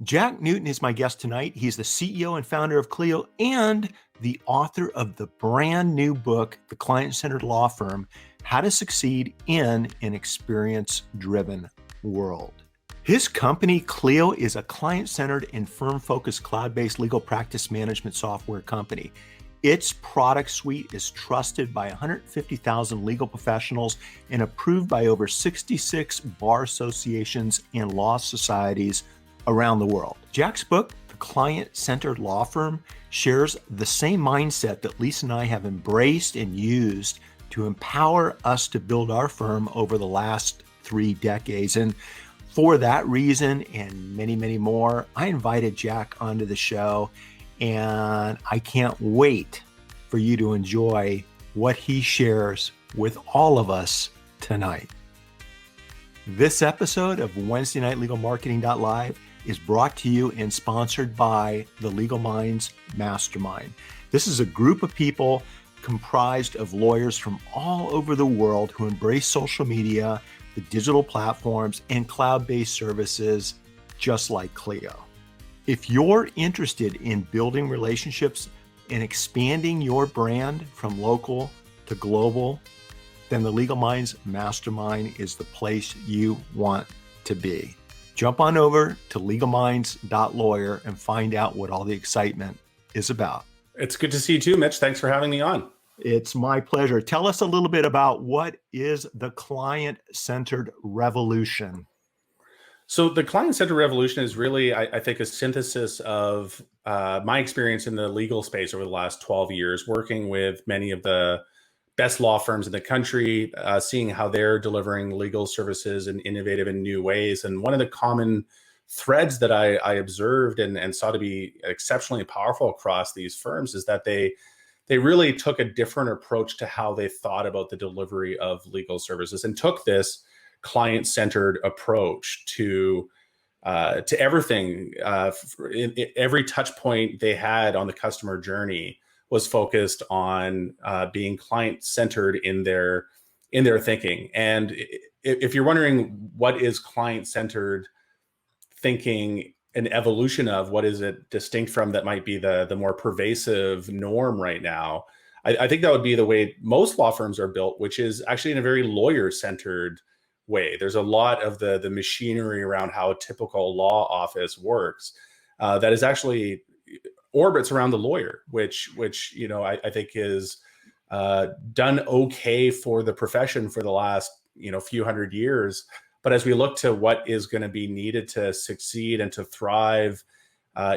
Jack Newton is my guest tonight. He's the CEO and founder of Clio and the author of the brand new book, The Client-Centered Law Firm: How to Succeed in an Experience-Driven World. His company, Clio, is a client-centered and firm-focused cloud-based legal practice management software company. Its product suite is trusted by 150,000 legal professionals and approved by over 66 bar associations and law societies around the world. Jack's book, The Client-Centered Law Firm, shares the same mindset that Lisa and I have embraced and used to empower us to build our firm over the last 3 decades. And for that reason and many, many more, I invited Jack onto the show, and I can't wait for you to enjoy what he shares with all of us tonight. This episode of Wednesday Night Legal Marketing.live is brought to you and sponsored by the Legal Minds Mastermind. This is a group of people comprised of lawyers from all over the world who embrace social media, the digital platforms, and cloud-based services just like Clio. If you're interested in building relationships and expanding your brand from local to global, then the Legal Minds Mastermind is the place you want to be. Jump on over to legalminds.lawyer and find out what all the excitement is about. It's good to see you too, Mitch. Thanks for having me on. It's my pleasure. Tell us a little bit about what is the client-centered revolution. So the client-centered revolution is really, I think, a synthesis of my experience in the legal space over the last 12 years, working with many of the best law firms in the country, seeing how they're delivering legal services in innovative and new ways. And one of the common threads that I observed and saw to be exceptionally powerful across these firms is that they really took a different approach to how they thought about the delivery of legal services and took this client-centered approach to everything. Every touch point they had on the customer journey was focused on being client-centered in their thinking. And if you're wondering what is client-centered thinking an evolution of, what is it distinct from that might be the more pervasive norm right now, I think that would be the way most law firms are built, which is actually in a very lawyer-centered way. There's a lot of the machinery around how a typical law office works that is actually orbits around the lawyer, which I think is done okay for the profession for the last few hundred years. But as we look to what is going to be needed to succeed and to thrive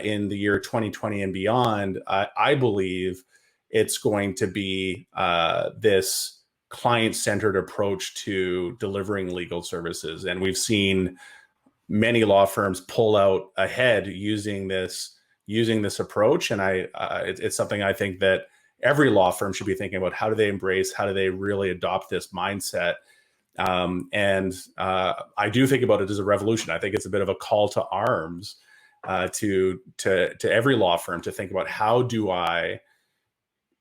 in the year 2020 and beyond, I believe it's going to be this client-centered approach to delivering legal services. And we've seen many law firms pull out ahead using this approach. And it's something I think that every law firm should be thinking about. How do they embrace, how do they really adopt this mindset? And I do think about it as a revolution. I think it's a bit of a call to arms to every law firm to think about, how do I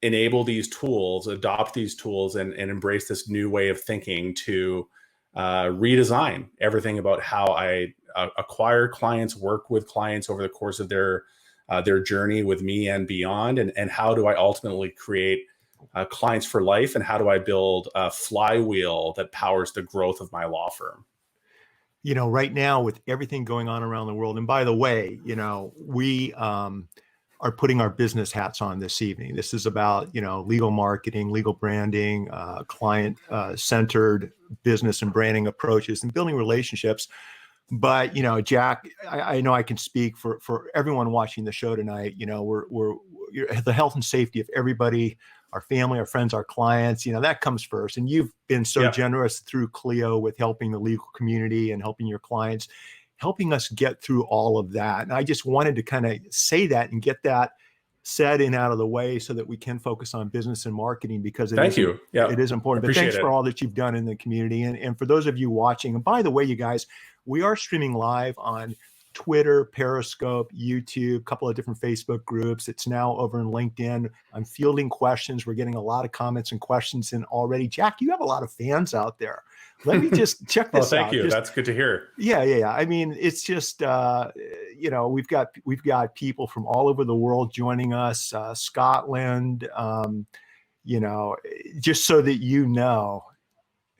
enable these tools, adopt these tools, and embrace this new way of thinking to redesign everything about how I acquire clients, work with clients over the course of their journey with me and beyond, and how do I ultimately create clients for life, and how do I build a flywheel that powers the growth of my law firm? Right now with everything going on around the world, and by the way, we are putting our business hats on this evening. This is about, legal marketing, legal branding, client-centered business and branding approaches and building relationships. But, Jack, I know I can speak for everyone watching the show tonight. We're the health and safety of everybody, our family, our friends, our clients, that comes first. And you've been so generous through Clio with helping the legal community and helping your clients, helping us get through all of that. And I just wanted to kind of say that and get that said and out of the way so that we can focus on business and marketing, because it is important. But thanks for all that you've done in the community. And for those of you watching, and by the way, you guys, we are streaming live on Twitter, Periscope, YouTube, a couple of different Facebook groups. It's now over in LinkedIn. I'm fielding questions. We're getting a lot of comments and questions in already. Jack, you have a lot of fans out there. Let me just check this out. Thank you. That's good to hear. Yeah. I mean, it's just, we've got people from all over the world joining us, Scotland, just so that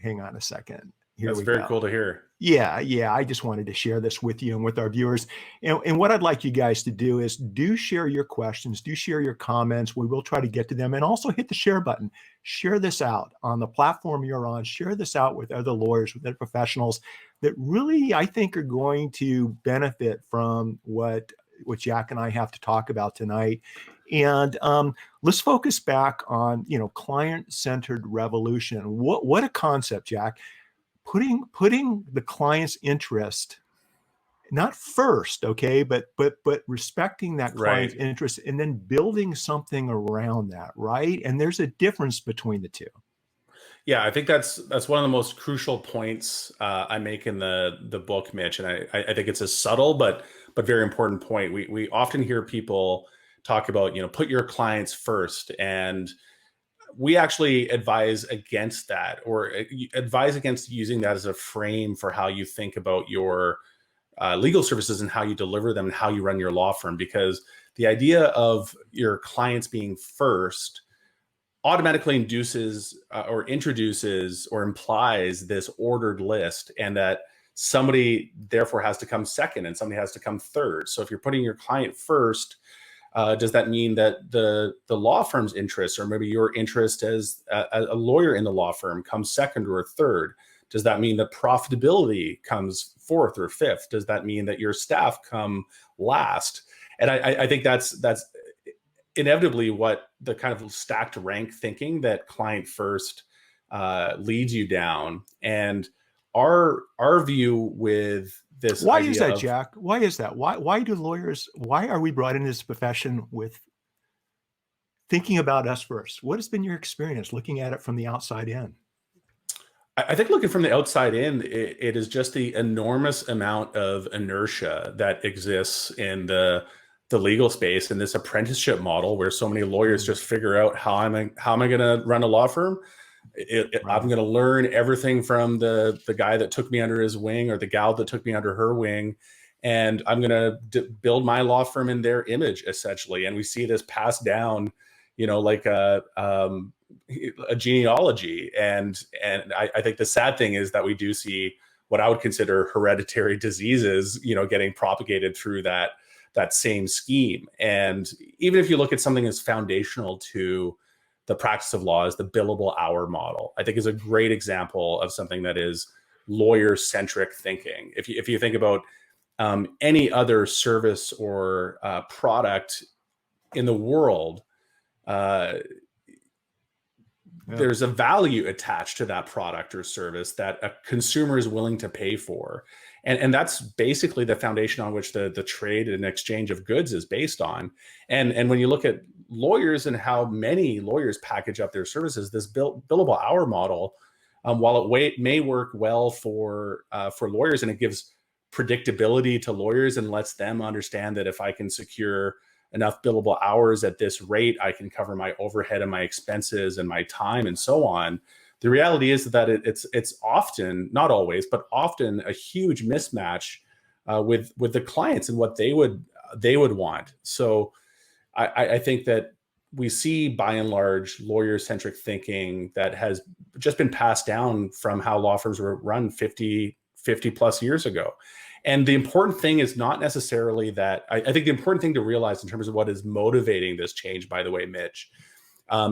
hang on a second. Here That's we very go. cool to hear. Yeah. I just wanted to share this with you and with our viewers. And what I'd like you guys to do is do share your questions, do share your comments. We will try to get to them, and also hit the share button. Share this out on the platform you're on. Share this out with other lawyers, with other professionals that really, I think, are going to benefit from what Jack and I have to talk about tonight. And let's focus back on, client-centered revolution. What a concept, Jack. Putting the client's interest not first, okay, but respecting that client's interest, and then building something around that, right? And there's a difference between the two. Yeah, I think that's one of the most crucial points I make in the book, Mitch, and I think it's a subtle but very important point. We often hear people talk about, put your clients first, and we actually advise against that, or advise against using that as a frame for how you think about your legal services and how you deliver them and how you run your law firm, because the idea of your clients being first automatically induces or introduces or implies this ordered list, and that somebody therefore has to come second and somebody has to come third. So if you're putting your client first, does that mean that the law firm's interests, or maybe your interest as a lawyer in the law firm, comes second or third? Does that mean that profitability comes fourth or fifth? Does that mean that your staff come last? And I think that's inevitably what the kind of stacked rank thinking that client first leads you down. And our view with this Why idea is that, Jack? Why is that? Why are we brought into this profession with thinking about us first? What has been your experience looking at it from the outside in? I think looking from the outside in, it is just the enormous amount of inertia that exists in the legal space, and this apprenticeship model where so many lawyers just figure out how am I going to run a law firm. I'm going to learn everything from the guy that took me under his wing, or the gal that took me under her wing, and I'm going to build my law firm in their image, essentially. And we see this passed down, like a genealogy. And I think the sad thing is that we do see what I would consider hereditary diseases, getting propagated through that same scheme. And even if you look at something as foundational to the practice of law as the billable hour model, I think is a great example of something that is lawyer-centric thinking. If you think about any other service or product in the world, there's a value attached to that product or service that a consumer is willing to pay for. And that's basically the foundation on which the trade and exchange of goods is based on. And when you look at lawyers and how many lawyers package up their services, this billable hour model, while it may work well for lawyers, and it gives predictability to lawyers and lets them understand that if I can secure enough billable hours at this rate, I can cover my overhead and my expenses and my time and so on. The reality is that it's often, not always, but often a huge mismatch with the clients and what they would want. So I think that we see, by and large, lawyer-centric thinking that has just been passed down from how law firms were run 50 plus years ago. And the important thing is not necessarily that. I think the important thing to realize in terms of what is motivating this change, by the way, Mitch,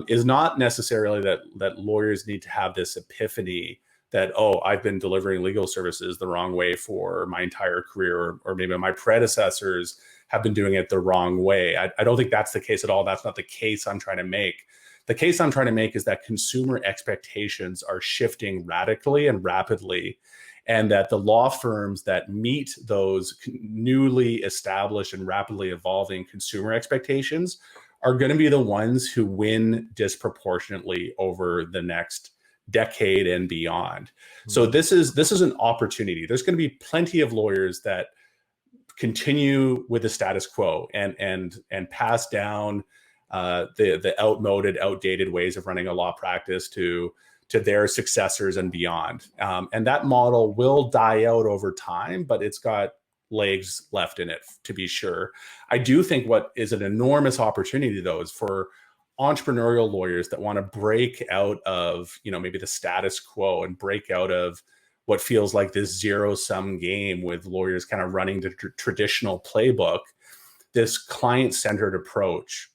is not necessarily that lawyers need to have this epiphany that, oh, I've been delivering legal services the wrong way for my entire career, or maybe my predecessors have been doing it the wrong way. I don't think that's the case at all. That's not the case I'm trying to make. The case I'm trying to make is that consumer expectations are shifting radically and rapidly, and that the law firms that meet those newly established and rapidly evolving consumer expectations are going to be the ones who win disproportionately over the next decade and beyond. Mm-hmm. So this is an opportunity. There's going to be plenty of lawyers that continue with the status quo and pass down the outdated ways of running a law practice to their successors and beyond. And that model will die out over time, but it's got legs left in it, to be sure. I do think what is an enormous opportunity, though, is for entrepreneurial lawyers that want to break out of, maybe the status quo and break out of what feels like this zero-sum game with lawyers kind of running the traditional playbook. This client-centered approach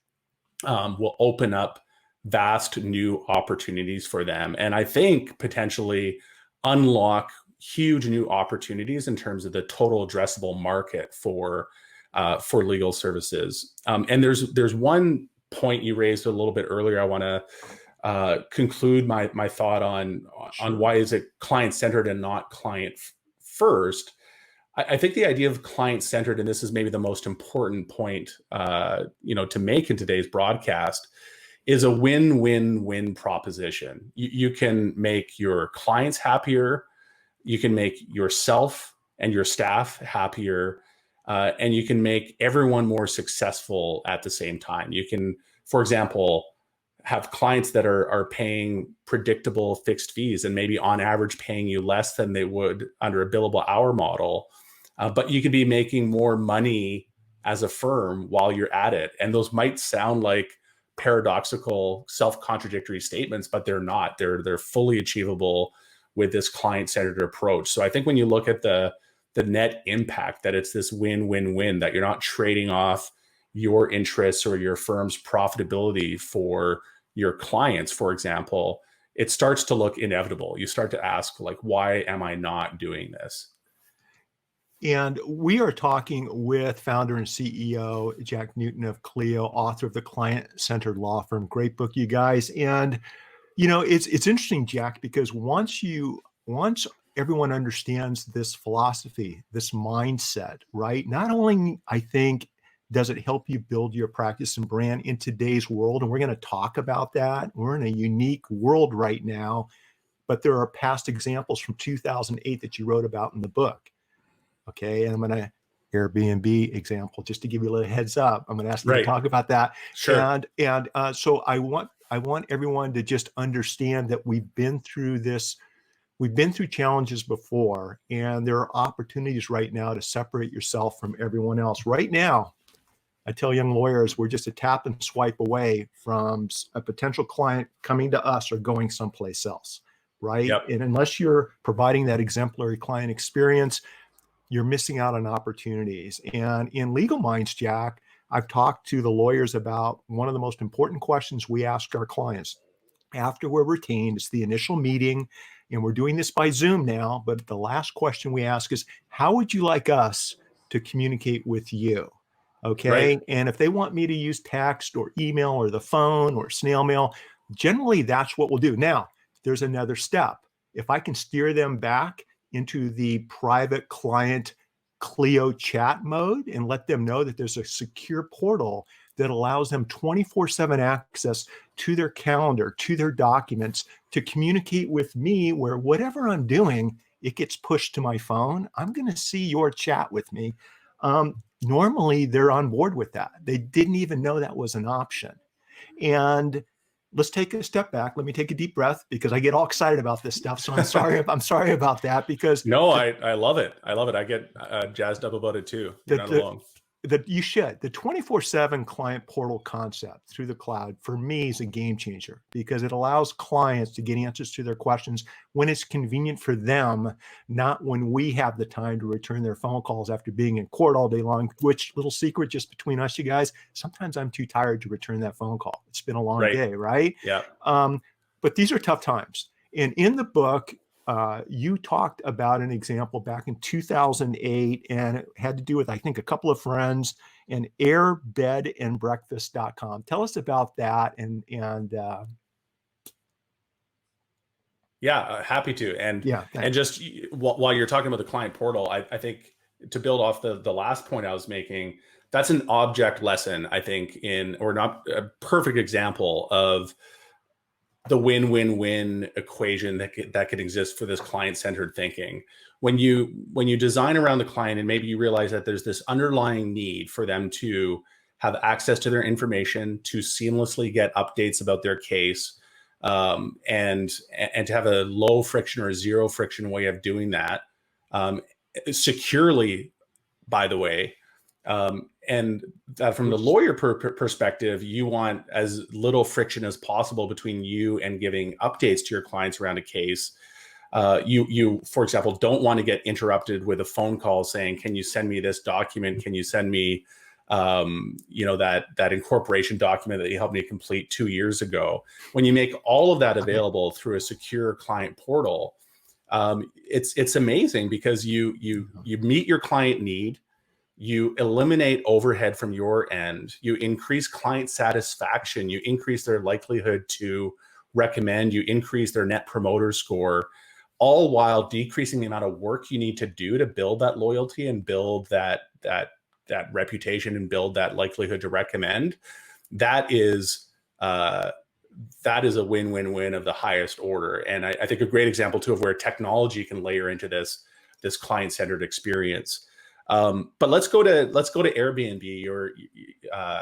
will open up vast new opportunities for them, and I think potentially unlock huge new opportunities in terms of the total addressable market for legal services. And there's one point you raised a little bit earlier. I want to conclude my thought on why is it client-centered and not client first. I think the idea of client-centered, and this is maybe the most important point, to make in today's broadcast, is a win-win-win proposition. You can make your clients happier, you can make yourself and your staff happier, and you can make everyone more successful at the same time. You can, for example, have clients that are paying predictable fixed fees and maybe on average paying you less than they would under a billable hour model. But you could be making more money as a firm while you're at it. And those might sound like paradoxical, self-contradictory statements, but they're not. They're fully achievable with this client-centered approach. So I think when you look at the net impact, that it's this win-win-win, that you're not trading off your interests or your firm's profitability for your clients, for example, it starts to look inevitable. You start to ask, like, why am I not doing this? And we are talking with founder and CEO Jack Newton of Clio, author of The Client-Centered Law Firm. Great book, you guys. And it's interesting, Jack, because once everyone understands this philosophy, this mindset, right? Not only, I think, does it help you build your practice and brand in today's world, and we're going to talk about that. We're in a unique world right now, but there are past examples from 2008 that you wrote about in the book. Okay, and I'm going to Airbnb example just to give you a little heads up. I'm going to ask you to talk about that. Sure. And so I want everyone to just understand that we've been through this. We've been through challenges before, and there are opportunities right now to separate yourself from everyone else. Right now, I tell young lawyers, we're just a tap and swipe away from a potential client coming to us or going someplace else, right? Yep. And unless you're providing that exemplary client experience, you're missing out on opportunities. And in Legal Minds, Jack, I've talked to the lawyers about one of the most important questions we ask our clients after we're retained. It's the initial meeting, and we're doing this by Zoom now, but the last question we ask is, how would you like us to communicate with you? Okay. Right. And if they want me to use text or email or the phone or snail mail, generally that's what we'll do. Now, there's another step. If I can steer them back into the private client Clio chat mode and let them know that there's a secure portal that allows them 24/7 access to their calendar, to their documents, to communicate with me, where whatever I'm doing, it gets pushed to my phone. I'm going to see your chat with me. Normally, they're on board with that. They didn't even know that was an option. And let's take a step back. Let me take a deep breath, because I get all excited about this stuff. So I'm sorry. I'm sorry about that, because no, I love it. I love it. I get jazzed up about it too. You're not alone. You should. The 24/7 client portal concept through the cloud, for me, is a game changer, because it allows clients to get answers to their questions when it's convenient for them, not when we have the time to return their phone calls after being in court all day long. Which, little secret just between us, you guys, sometimes I'm too tired to return that phone call. It's been a long day, right? Yeah. But these are tough times. And in the book, you talked about an example back in 2008, and it had to do with, I think, a couple of friends and airbedandbreakfast.com. Tell us about that. Yeah, happy to. And yeah, and just while you're talking about the client portal, I think, to build off the last point I was making, that's an object lesson, I think, or not a perfect example of the win-win-win equation that could exist for this client-centered thinking. When you design around the client, and maybe you realize that there's this underlying need for them to have access to their information, to seamlessly get updates about their case, and to have a low friction or zero friction way of doing that securely by the way. And that from the lawyer perspective, you want as little friction as possible between you and giving updates to your clients around a case. You, for example, don't want to get interrupted with a phone call saying, "Can you send me this document? Can you send me, that incorporation document that you helped me complete 2 years ago?" When you make all of that available through a secure client portal, it's amazing because you meet your client need. You eliminate overhead from your end. You increase client satisfaction. You increase their likelihood to recommend. You increase their net promoter score, all while decreasing the amount of work you need to do to build that loyalty and build that reputation and build that likelihood to recommend. That is a win-win-win of the highest order. And I think a great example too of where technology can layer into this client-centered experience. But let's go to Airbnb or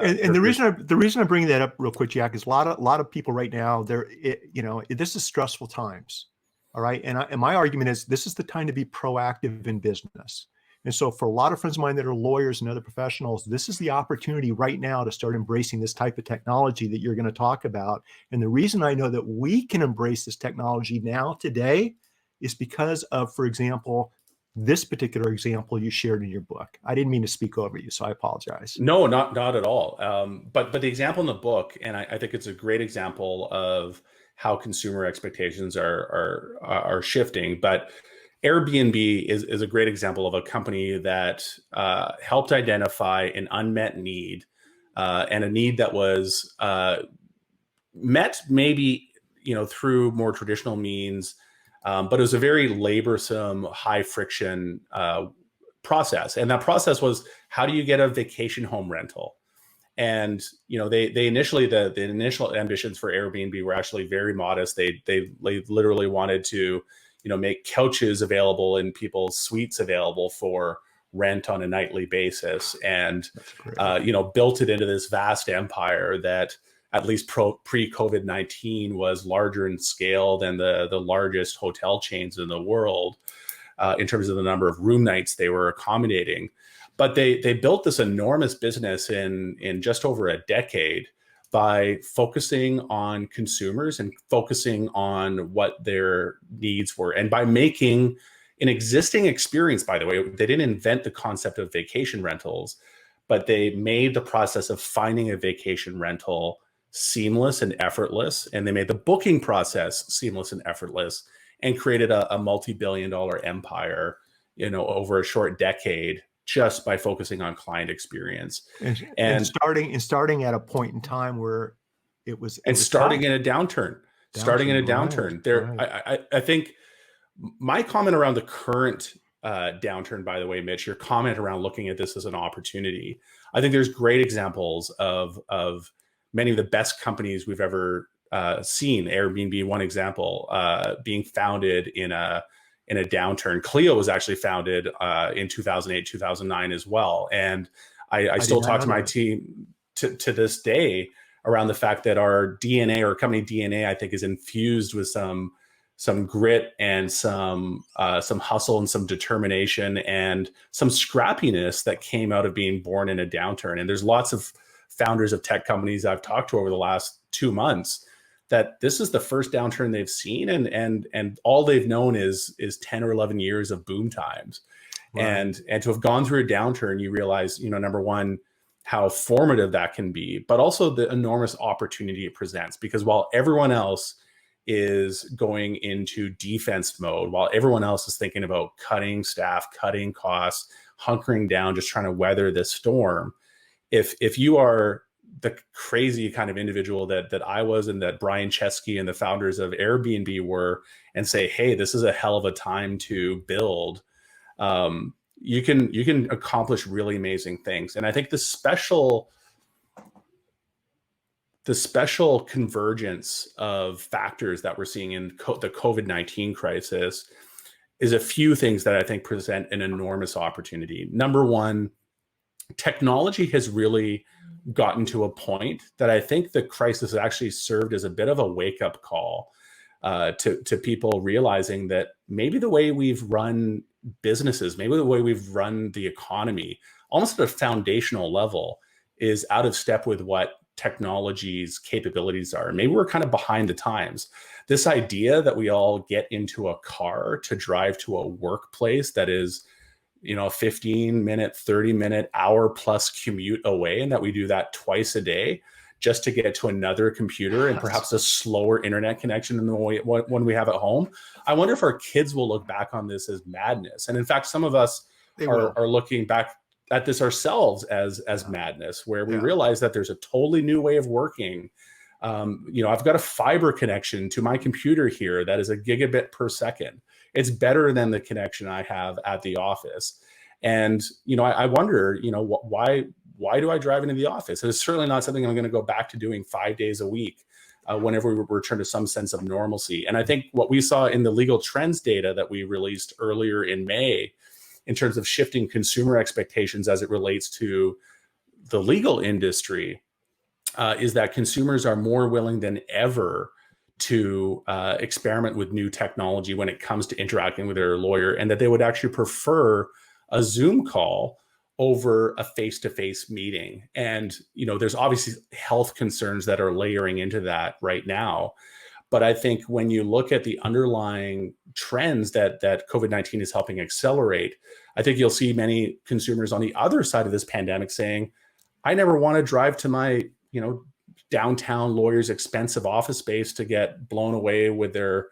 and the reason I'm bringing that up real quick, Jack, is a lot of people right now, this is stressful times. All right. And my argument is this is the time to be proactive in business. And so for a lot of friends of mine that are lawyers and other professionals, this is the opportunity right now to start embracing this type of technology that you're going to talk about. And the reason I know that we can embrace this technology now today is because of, for example, this particular example you shared in your book. I didn't mean to speak over you, so I apologize. No, not at all. But the example in the book, and I think it's a great example of how consumer expectations are shifting. But Airbnb is a great example of a company that helped identify an unmet need and a need that was met maybe through more traditional means, but it was a very laborsome, high friction process. And that process was, how do you get a vacation home rental? And they initially the initial ambitions for Airbnb were actually very modest. They literally wanted to make couches available and people's suites available for rent on a nightly basis, and built it into this vast empire that at least pre-COVID-19 was larger in scale than the largest hotel chains in the world in terms of the number of room nights they were accommodating. But they built this enormous business in just over a decade by focusing on consumers and focusing on what their needs were. And by making an existing experience, by the way, they didn't invent the concept of vacation rentals, but they made the process of finding a vacation rental seamless and effortless. And they made the booking process seamless and effortless, and created a multi-billion-dollar empire, over a short decade, just by focusing on client experience and starting at a point in time where it was starting in a downturn. Right. I think my comment around the current downturn, by the way, Mitch, your comment around looking at this as an opportunity, I think there's great examples of many of the best companies we've ever seen. Airbnb, one example, being founded in a downturn. Clio was actually founded in 2008, 2009 as well. And I still talk to my team to this day around the fact that our DNA, or company DNA, I think, is infused with some grit and some hustle and some determination and some scrappiness that came out of being born in a downturn. And there's lots of founders of tech companies I've talked to over the last 2 months that this is the first downturn they've seen, and all they've known is 10 or 11 years of boom times. Right. And to have gone through a downturn, you realize, number one, how formative that can be, but also the enormous opportunity it presents. Because while everyone else is going into defense mode, while everyone else is thinking about cutting staff, cutting costs, hunkering down, just trying to weather this storm, if you are the crazy kind of individual that I was, and that Brian Chesky and the founders of Airbnb were, and say, hey, this is a hell of a time to build, you can accomplish really amazing things. And I think the special convergence of factors that we're seeing in the COVID-19 crisis is a few things that I think present an enormous opportunity. Number one, technology has really gotten to a point that I think the crisis actually served as a bit of a wake-up call to people realizing that maybe the way we've run businesses, maybe the way we've run the economy, almost at a foundational level, is out of step with what technology's capabilities are. Maybe we're kind of behind the times. This idea that we all get into a car to drive to a workplace that is, a 15-minute, 30-minute, hour plus commute away, and that we do that twice a day just to get to another computer and perhaps a slower internet connection than the one we have at home. I wonder if our kids will look back on this as madness. And in fact, some of us are looking back at this ourselves as madness, where we realize that there's a totally new way of working. I've got a fiber connection to my computer here that is a gigabit per second. It's better than the connection I have at the office. And, I wonder, why do I drive into the office? And it's certainly not something I'm going to go back to doing 5 days a week whenever we return to some sense of normalcy. And I think what we saw in the legal trends data that we released earlier in May, in terms of shifting consumer expectations as it relates to the legal industry, is that consumers are more willing than ever to experiment with new technology when it comes to interacting with their lawyer, and that they would actually prefer a Zoom call over a face-to-face meeting. And, there's obviously health concerns that are layering into that right now. But I think when you look at the underlying trends that COVID-19 is helping accelerate, I think you'll see many consumers on the other side of this pandemic saying, I never want to drive to my, downtown lawyer's expensive office space to get blown away with their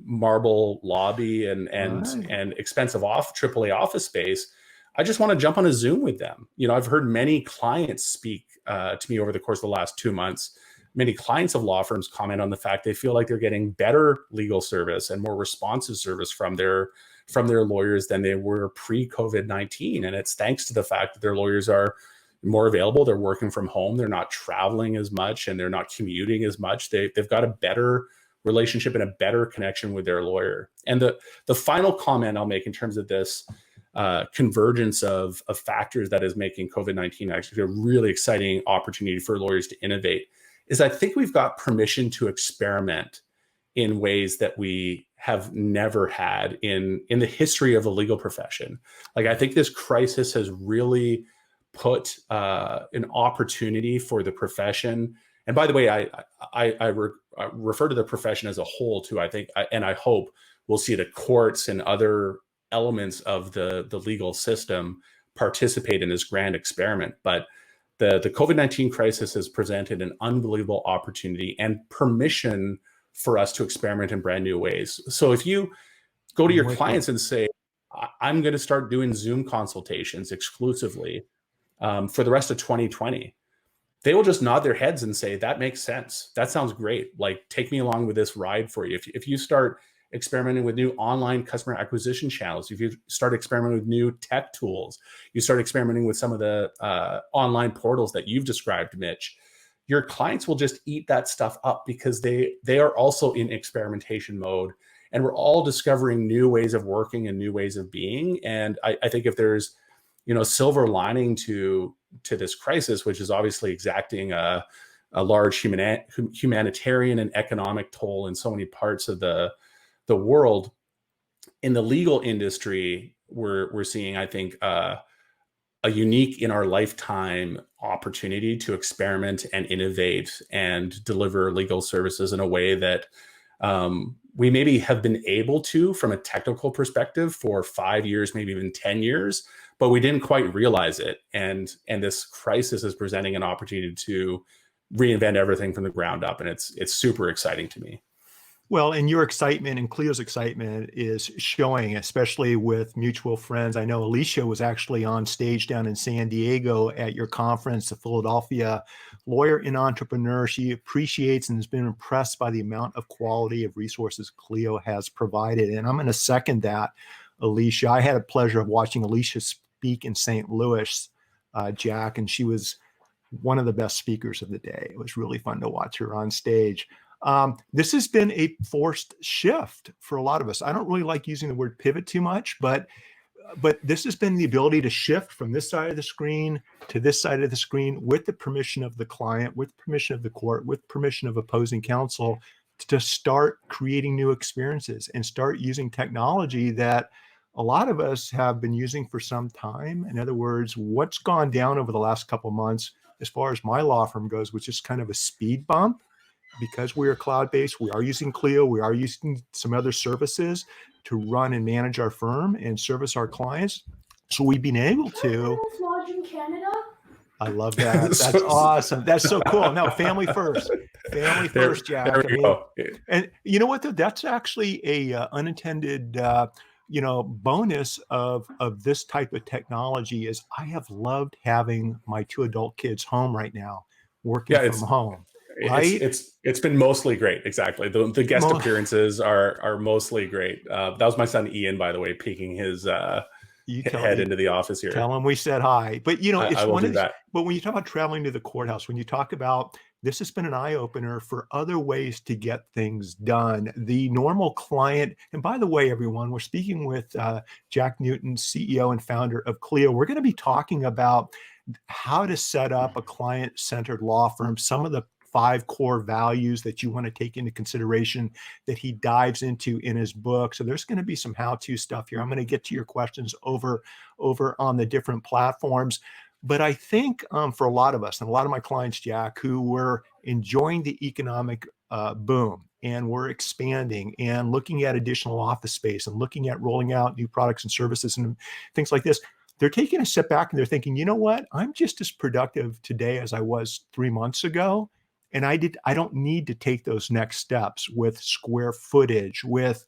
marble lobby and expensive AAA office space. I just want to jump on a Zoom with them. I've heard many clients speak to me over the course of the last 2 months. Many clients of law firms comment on the fact they feel like they're getting better legal service and more responsive service from their lawyers than they were pre-COVID-19. And it's thanks to the fact that their lawyers are more available. They're working from home. They're not traveling as much, and they're not commuting as much. They've got a better relationship and a better connection with their lawyer. And the final comment I'll make in terms of this convergence of factors that is making COVID-19 actually a really exciting opportunity for lawyers to innovate is I think we've got permission to experiment in ways that we have never had in the history of the legal profession. Like, I think this crisis has really put an opportunity for the profession. And by the way, I refer to the profession as a whole too. I think, and I hope we'll see the courts and other elements of the legal system participate in this grand experiment. But the COVID-19 crisis has presented an unbelievable opportunity and permission for us to experiment in brand new ways. So if you go to your clients and say, I'm going to start doing Zoom consultations exclusively for the rest of 2020, they will just nod their heads and say, that makes sense. That sounds great. Like, take me along with this ride for you. If you start experimenting with new online customer acquisition channels, if you start experimenting with new tech tools, you start experimenting with some of the online portals that you've described, Mitch, your clients will just eat that stuff up because they are also in experimentation mode. And we're all discovering new ways of working and new ways of being. And I think if there's, silver lining to this crisis, which is obviously exacting a large humanitarian and economic toll in so many parts of the world, in the legal industry, we're seeing, I think, a unique in our lifetime opportunity to experiment and innovate and deliver legal services in a way that we maybe have been able to from a technical perspective for 5 years, maybe even 10 years, but we didn't quite realize it. And this crisis is presenting an opportunity to reinvent everything from the ground up. And it's super exciting to me. Well, and your excitement and Clio's excitement is showing, especially with mutual friends. I know Alicia was actually on stage down in San Diego at your conference, the Philadelphia Lawyer and Entrepreneur. She appreciates and has been impressed by the amount of quality of resources Clio has provided. And I'm going to second that, Alicia. I had a pleasure of watching Alicia speak in St. Louis, Jack, and she was one of the best speakers of the day. It was really fun to watch her on stage. This has been a forced shift for a lot of us. I don't really like using the word pivot too much, but this has been the ability to shift from this side of the screen to this side of the screen with the permission of the client, with permission of the court, with permission of opposing counsel, to start creating new experiences and start using technology that a lot of us have been using for some time. In other words, what's gone down over the last couple of months, as far as my law firm goes, which is kind of a speed bump. Because we are cloud-based, we are using Clio, we are using some other services to run and manage our firm and service our clients. So we've been able to. Lodge in Canada. I love that. That's awesome. That's so cool. No, family first. Family first, Jack. There we go. And you know what, though? That's actually a unintended bonus of this type of technology is I have loved having my 2 adult kids home right now, working from home. Right? It's been mostly great. Exactly. The guest appearances are mostly great. That was my son Ian, by the way, peeking his head into the office here. Tell him we said hi. But it's I will do that. But when you talk about traveling to the courthouse, when you talk about this, has been an eye opener for other ways to get things done. The normal client, and by the way, everyone, we're speaking with Jack Newton, CEO and founder of Clio. We're going to be talking about how to set up a client-centered law firm, some of the 5 core values that you want to take into consideration that he dives into in his book. So there's going to be some how-to stuff here. I'm going to get to your questions over on the different platforms. But I think for a lot of us and a lot of my clients, Jack, who were enjoying the economic boom and we're expanding and looking at additional office space and looking at rolling out new products and services and things like this, they're taking a step back and they're thinking, you know what? I'm just as productive today as I was 3 months ago. And I don't need to take those next steps with square footage, with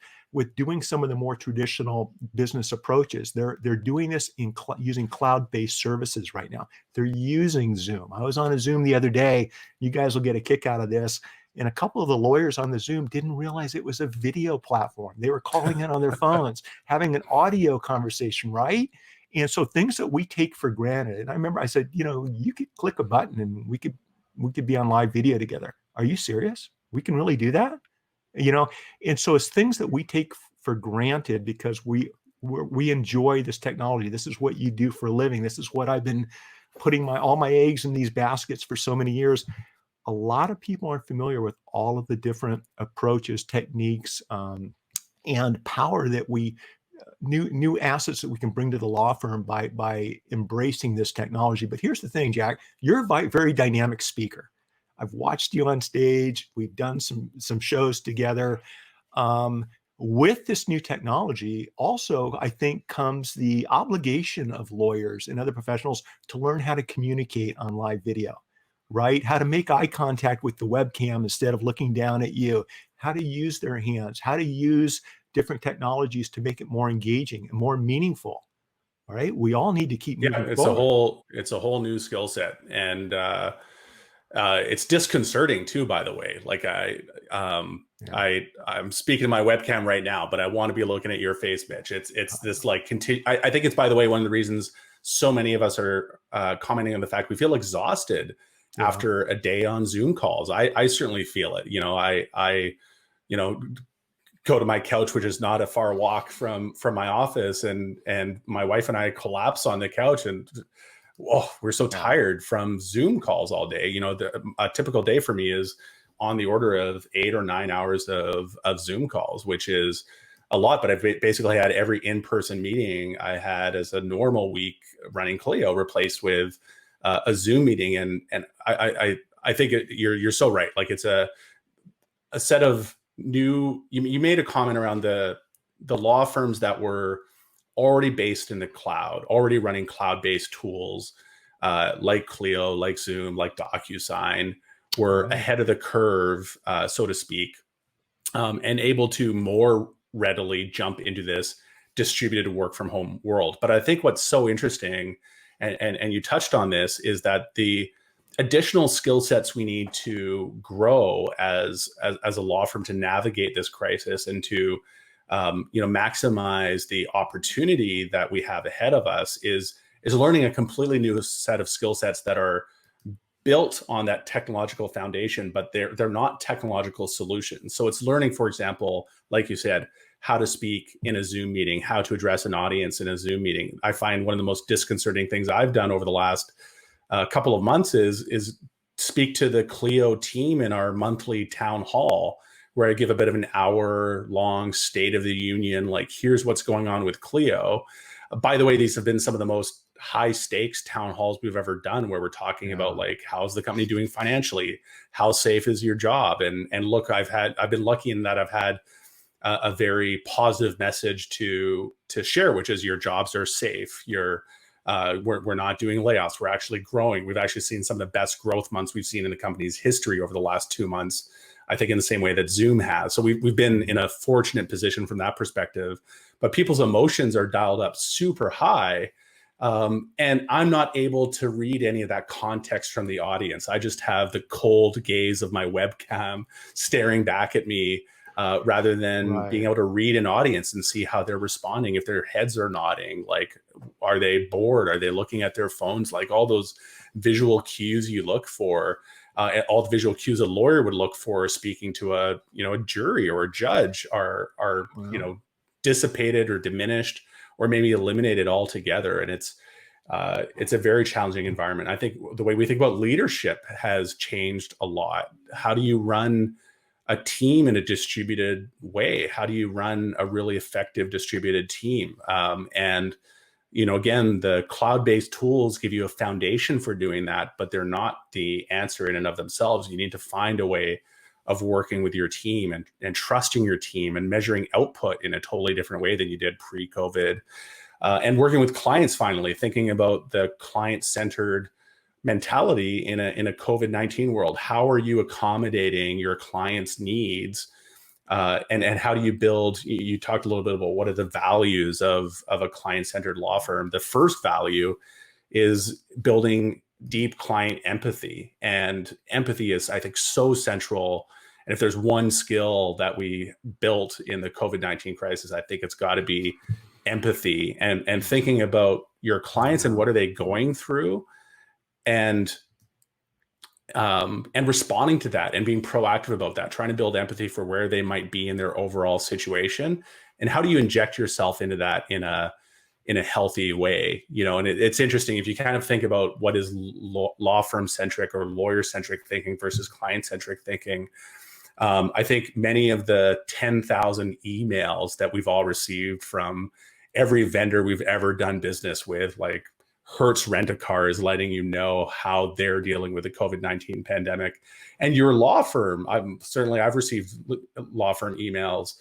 doing some of the more traditional business approaches. They're doing this using cloud-based services right now. They're using Zoom. I was on a Zoom the other day. You guys will get a kick out of this. And a couple of the lawyers on the Zoom didn't realize it was a video platform. They were calling in on their phones, having an audio conversation, right? And so things that we take for granted. And I remember I said, you could click a button and we could be on live video together. Are you serious? We can really do that? And so it's things that we take for granted because we enjoy this technology. This is what you do for a living. This is what I've been putting all my eggs in these baskets for so many years. A lot of people aren't familiar with all of the different approaches, techniques, and power that new assets that we can bring to the law firm by embracing this technology. But here's the thing, Jack, you're a very dynamic speaker. I've watched you on stage. We've done some shows together. With this new technology, also, I think comes the obligation of lawyers and other professionals to learn how to communicate on live video, right? How to make eye contact with the webcam instead of looking down at you, how to use their hands, how to use different technologies to make it more engaging and more meaningful. All right. We all need to keep moving forward. It's a whole new skill set. And it's disconcerting too, by the way. Like I'm speaking to my webcam right now, but I want to be looking at your face, Mitch. It's this like I think it's, by the way, one of the reasons so many of us are commenting on the fact we feel exhausted after a day on Zoom calls. I certainly feel it. I go to my couch, which is not a far walk from my office, and my wife and I collapse on the couch, and we're so tired from Zoom calls all day. A typical day for me is on the order of 8 or 9 hours of Zoom calls, which is a lot. But I've basically had every in-person meeting I had as a normal week running Clio replaced with a Zoom meeting, and I think you're so right. Like it's a set of new. You made a comment around the law firms that were already based in the cloud, already running cloud-based tools like Clio, like Zoom, like DocuSign, were ahead of the curve, so to speak, and able to more readily jump into this distributed work from home world. But I think what's so interesting, and you touched on this, is that the additional skill sets we need to grow as a law firm to navigate this crisis and to maximize the opportunity that we have ahead of us is learning a completely new set of skill sets that are built on that technological foundation, but they're not technological solutions. So it's learning, for example, like you said, how to speak in a Zoom meeting, how to address an audience in a Zoom meeting. I find one of the most disconcerting things I've done over the last couple of months is speak to the Clio team in our monthly town hall, where I give a bit of an hour-long State of the Union, like, here's what's going on with Clio. By the way, these have been some of the most high stakes town halls we've ever done, where we're talking about, like, how's the company doing financially? How safe is your job? And look, I've been lucky in that I've had a very positive message to share, which is your jobs are safe. We're not doing layoffs. We're actually growing. We've actually seen some of the best growth months we've seen in the company's history over the last 2 months, I think, in the same way that Zoom has. So we've been in a fortunate position from that perspective, but people's emotions are dialed up super high. And I'm not able to read any of that context from the audience. I just have the cold gaze of my webcam staring back at me, rather than being able to read an audience and see how they're responding. If their heads are nodding, like, are they bored? Are they looking at their phones? Like, all those visual cues you look for, all the visual cues a lawyer would look for speaking to a jury or a judge are dissipated or diminished or maybe eliminated altogether. And it's a very challenging environment. I think the way we think about leadership has changed a lot. How do you run a team in a distributed way? How do you run a really effective distributed team? And again, the cloud-based tools give you a foundation for doing that, but they're not the answer in and of themselves. You need to find a way of working with your team and trusting your team and measuring output in a totally different way than you did pre-COVID. And working with clients, finally, thinking about the client-centered mentality in a COVID-19 world. How are you accommodating your clients' needs? And how do you build? You talked a little bit about what are the values of a client-centered law firm. The first value is building deep client empathy. And empathy is, I think, so central. And if there's one skill that we built in the COVID-19 crisis, I think it's got to be empathy and thinking about your clients and what are they going through, and responding to that and being proactive about that, trying to build empathy for where they might be in their overall situation. And how do you inject yourself into that in a healthy way? And it's interesting, if you kind of think about what is law firm centric or lawyer centric thinking versus client centric thinking. I think many of the 10,000 emails that we've all received from every vendor we've ever done business with, like Hertz Rent-A-Car, is letting you know how they're dealing with the COVID-19 pandemic. And your law firm, I've received law firm emails,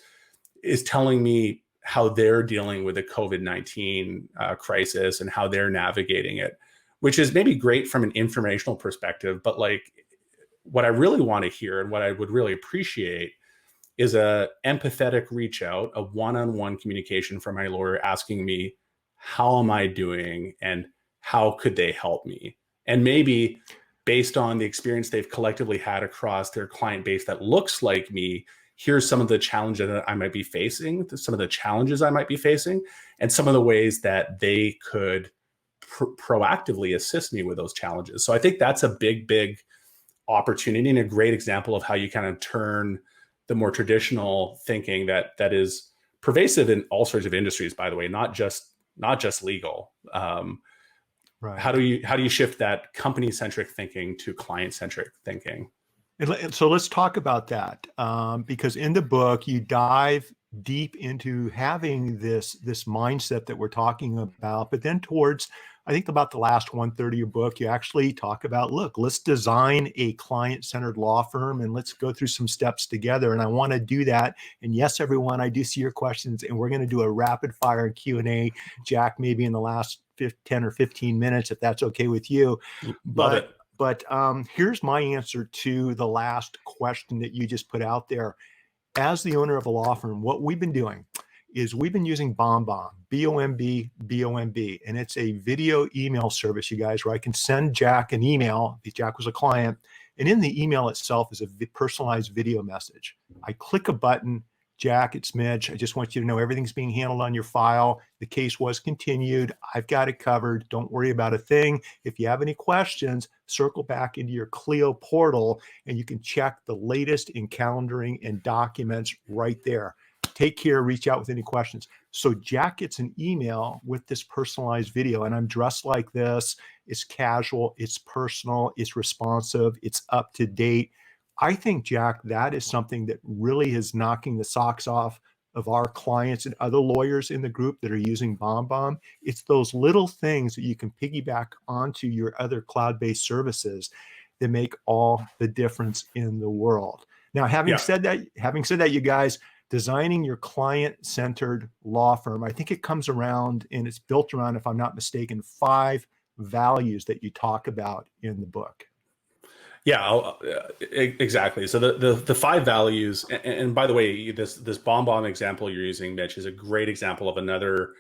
is telling me how they're dealing with the COVID-19 crisis and how they're navigating it, which is maybe great from an informational perspective. But like, what I really want to hear and what I would really appreciate is a empathetic reach out, a one-on-one communication from my lawyer asking me, how am I doing and how could they help me? And maybe based on the experience they've collectively had across their client base that looks like me, here's some of the challenges that I might be facing, some of the challenges I might be facing, and some of the ways that they could proactively assist me with those challenges. So I think that's a big, big opportunity and a great example of how you kind of turn the more traditional thinking that is pervasive in all sorts of industries, by the way, not just legal. Right. How do you shift that company-centric thinking to client-centric thinking? And so let's talk about that, because in the book you dive deep into having this mindset that we're talking about, but then towards, I think, about the last 1/3 of your book, you actually talk about, look, let's design a client-centered law firm and let's go through some steps together. And I want to do that. And yes, everyone, I do see your questions, and we're going to do a rapid fire Q&A, Jack, maybe in the last 10 or 15 minutes, if that's okay with you. Love it. But here's my answer to the last question that you just put out there. As the owner of a law firm, what we've been doing is we've been using BombBomb, B-O-M-B, and it's a video email service, you guys, where I can send Jack an email if Jack was a client, and in the email itself is a personalized video message. I click a button, Jack, it's Mitch. I just want you to know everything's being handled on your file. The case was continued. I've got it covered. Don't worry about a thing. If you have any questions, circle back into your Clio portal and you can check the latest in calendaring and documents right there. Take care, reach out with any questions. So Jack gets an email with this personalized video, and I'm dressed like this. It's casual, it's personal, it's responsive, it's up to date. I think, Jack, that is something that really is knocking the socks off of our clients and other lawyers in the group that are using BombBomb. It's those little things that you can piggyback onto your other cloud-based services that make all the difference in the world. Now, having said that, you guys, designing your client-centered law firm, I think it comes around and it's built around, if I'm not mistaken, 5 values that you talk about in the book. Yeah, exactly. So the 5 values, and by the way, this BombBomb example you're using, Mitch, is a great example of another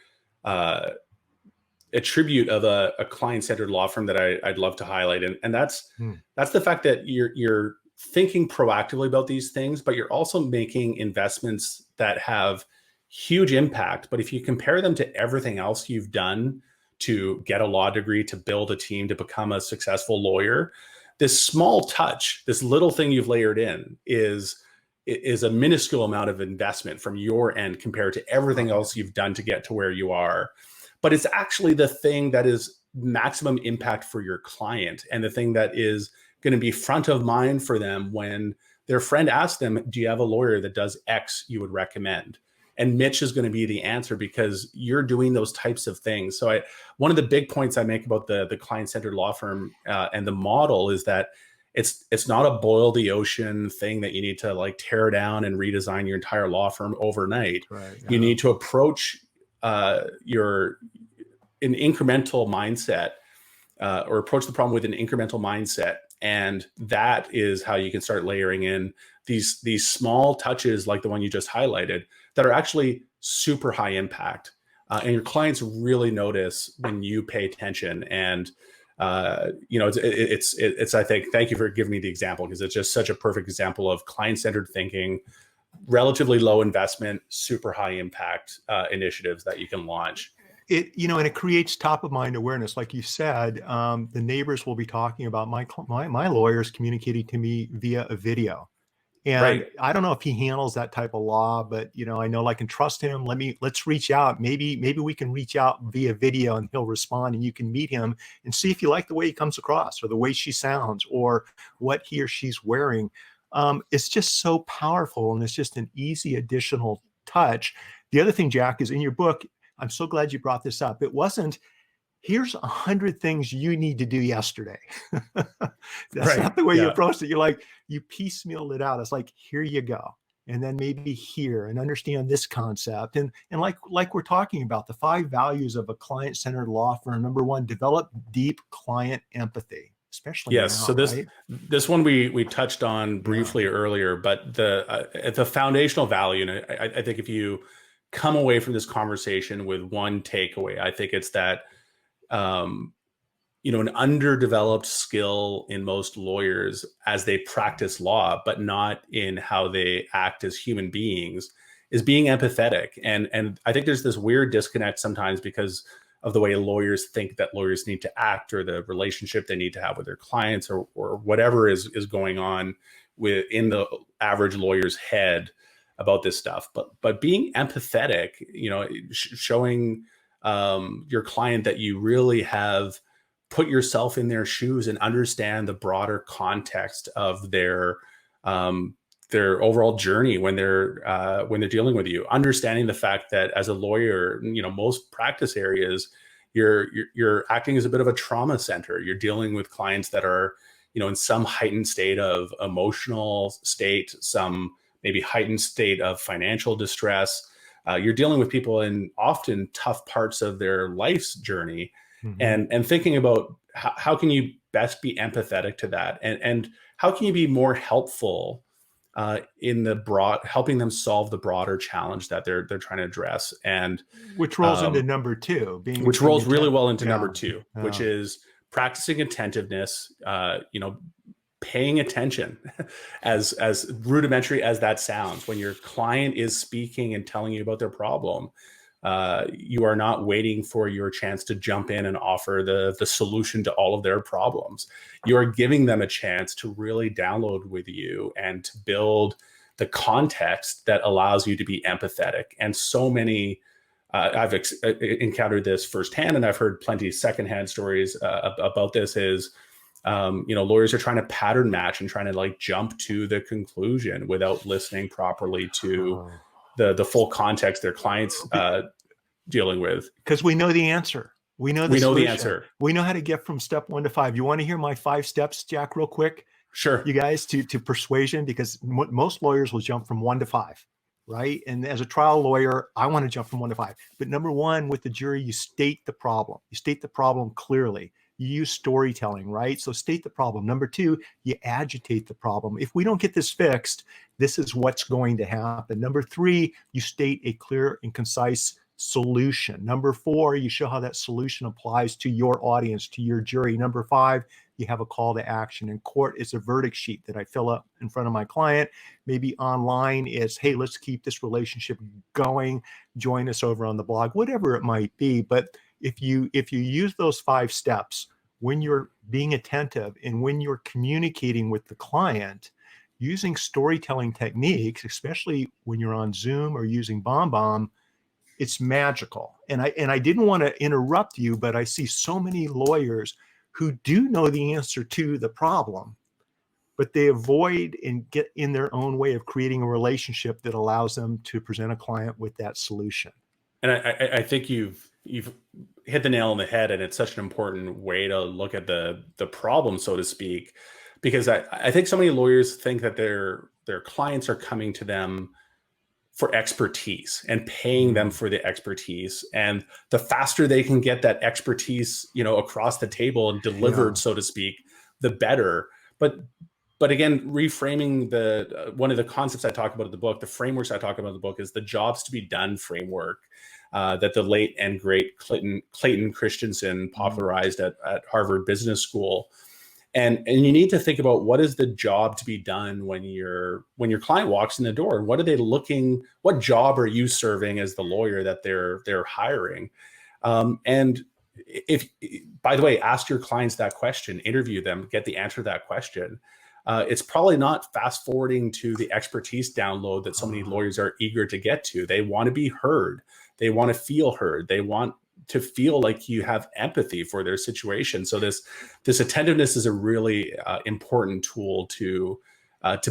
attribute of a client-centered law firm that I'd love to highlight, and that's the fact that you're thinking proactively about these things, but you're also making investments that have huge impact. But if you compare them to everything else you've done to get a law degree, to build a team, to become a successful lawyer, this small touch, this little thing you've layered in is a minuscule amount of investment from your end compared to everything else you've done to get to where you are. But it's actually the thing that is maximum impact for your client, and the thing that is going to be front of mind for them when their friend asks them, do you have a lawyer that does X you would recommend? And Mitch is going to be the answer because you're doing those types of things. So one of the big points I make about the client-centered law firm and the model is that it's not a boil the ocean thing that you need to like tear down and redesign your entire law firm overnight. Right, You need to approach an incremental mindset or approach the problem with an incremental mindset. And that is how you can start layering in these small touches like the one you just highlighted that are actually super high impact. And your clients really notice when you pay attention. And, it's, I think, thank you for giving me the example, because it's just such a perfect example of client-centered thinking, relatively low investment, super high impact initiatives that you can launch. And it creates top of mind awareness. Like you said, the neighbors will be talking about my lawyer's communicating to me via a video. And Right. I don't know if he handles that type of law, but I know I can trust him. Let's reach out. Maybe we can reach out via video and he'll respond, and you can meet him and see if you like the way he comes across or the way she sounds or what he or she's wearing. It's just so powerful, and it's just an easy additional touch. The other thing, Jack, is in your book, I'm so glad you brought this up. It wasn't, here's 100 things you need to do yesterday. That's not the way you approached it. You're like, you piecemealed it out. It's like, here you go. And then maybe here, and understand this concept. And like we're talking about, the 5 values of a client-centered law firm. Number 1, develop deep client empathy, especially now, so right? this one we touched on briefly earlier, but the foundational value, and I think if you come away from this conversation with one takeaway, I think it's that an underdeveloped skill in most lawyers as they practice law, but not in how they act as human beings, is being empathetic. And I think there's this weird disconnect sometimes because of the way lawyers think that lawyers need to act, or the relationship they need to have with their clients, or whatever is going on in the average lawyer's head about this stuff. But being empathetic, showing your client that you really have put yourself in their shoes and understand the broader context of their overall journey when they're dealing with you. Understanding the fact that as a lawyer, most practice areas, you're acting as a bit of a trauma center. You're dealing with clients that are, in some heightened state of emotional state, some maybe heightened state of financial distress. You're dealing with people in often tough parts of their life's journey, and thinking about how can you best be empathetic to that, and how can you be more helpful in helping them solve the broader challenge that they're trying to address, and which rolls into number 2, which rolls really well into number 2, which is practicing attentiveness. Paying attention, as rudimentary as that sounds. When your client is speaking and telling you about their problem, you are not waiting for your chance to jump in and offer the solution to all of their problems. You are giving them a chance to really download with you and to build the context that allows you to be empathetic. And so many, I've encountered this firsthand, and I've heard plenty of secondhand stories about this, is Lawyers are trying to pattern match and trying to like jump to the conclusion without listening properly to the full context their clients dealing with. Because we know the answer. We know the We know the solution. answer. We know how to get from step 1 to 5. You want to hear my 5 steps, Jack, real quick? Sure. You guys, to persuasion, because most lawyers will jump from 1 to 5, right? And as a trial lawyer, I want to jump from 1 to 5. But number 1, with the jury, you state the problem. You state the problem clearly. You use storytelling, right? So state the problem. Number 2, you agitate the problem. If we don't get this fixed, this is what's going to happen. Number 3, you state a clear and concise solution. Number 4, you show how that solution applies to your audience, to your jury. Number 5, you have a call to action. In court, it's a verdict sheet that I fill up in front of my client. Maybe online, it's, hey, let's keep this relationship going. Join us over on the blog, whatever it might be. But if you use those 5 steps when you're being attentive and when you're communicating with the client, using storytelling techniques, especially when you're on Zoom or using BombBomb, it's magical. And I didn't want to interrupt you, but I see so many lawyers who do know the answer to the problem, but they avoid and get in their own way of creating a relationship that allows them to present a client with that solution. And I think you've hit the nail on the head, and it's such an important way to look at the problem, so to speak, because I think so many lawyers think that their clients are coming to them for expertise and paying them for the expertise. And the faster they can get that expertise, across the table and delivered, so to speak, the better. But again, reframing one of the concepts I talk about in the book, the frameworks I talk about in the book, is the jobs to be done framework that the late and great Clayton Christensen popularized at Harvard Business School. And you need to think about what is the job to be done when your client walks in the door, and what job are you serving as the lawyer that they're hiring? And if, by the way, ask your clients that question, interview them, get the answer to that question. It's probably not fast forwarding to the expertise download that so many lawyers are eager to get to. They want to be heard. They want to feel heard. They want to feel like you have empathy for their situation. So this attentiveness is a really important tool to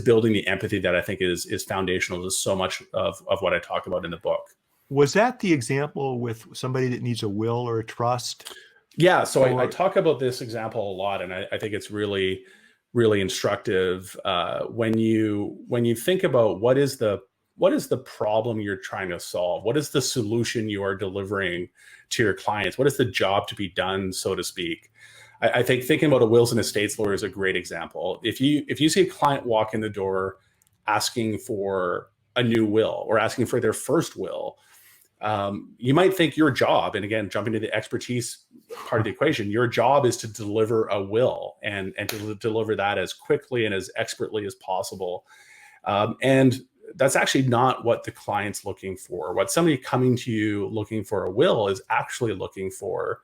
building the empathy that I think is foundational to so much of what I talk about in the book. Was that the example with somebody that needs a will or a trust? Yeah. So I talk about this example a lot, and I think it's really, really instructive when you think about what is the problem you're trying to solve? What is the solution you are delivering to your clients? What is the job to be done, so to speak? I think thinking about a wills and estates lawyer is a great example. If you see a client walk in the door asking for a new will or asking for their first will, you might think your job, and again, jumping to the expertise part of the equation, your job is to deliver a will and to deliver that as quickly and as expertly as possible. And that's actually not what the client's looking for. What somebody coming to you looking for a will is actually looking for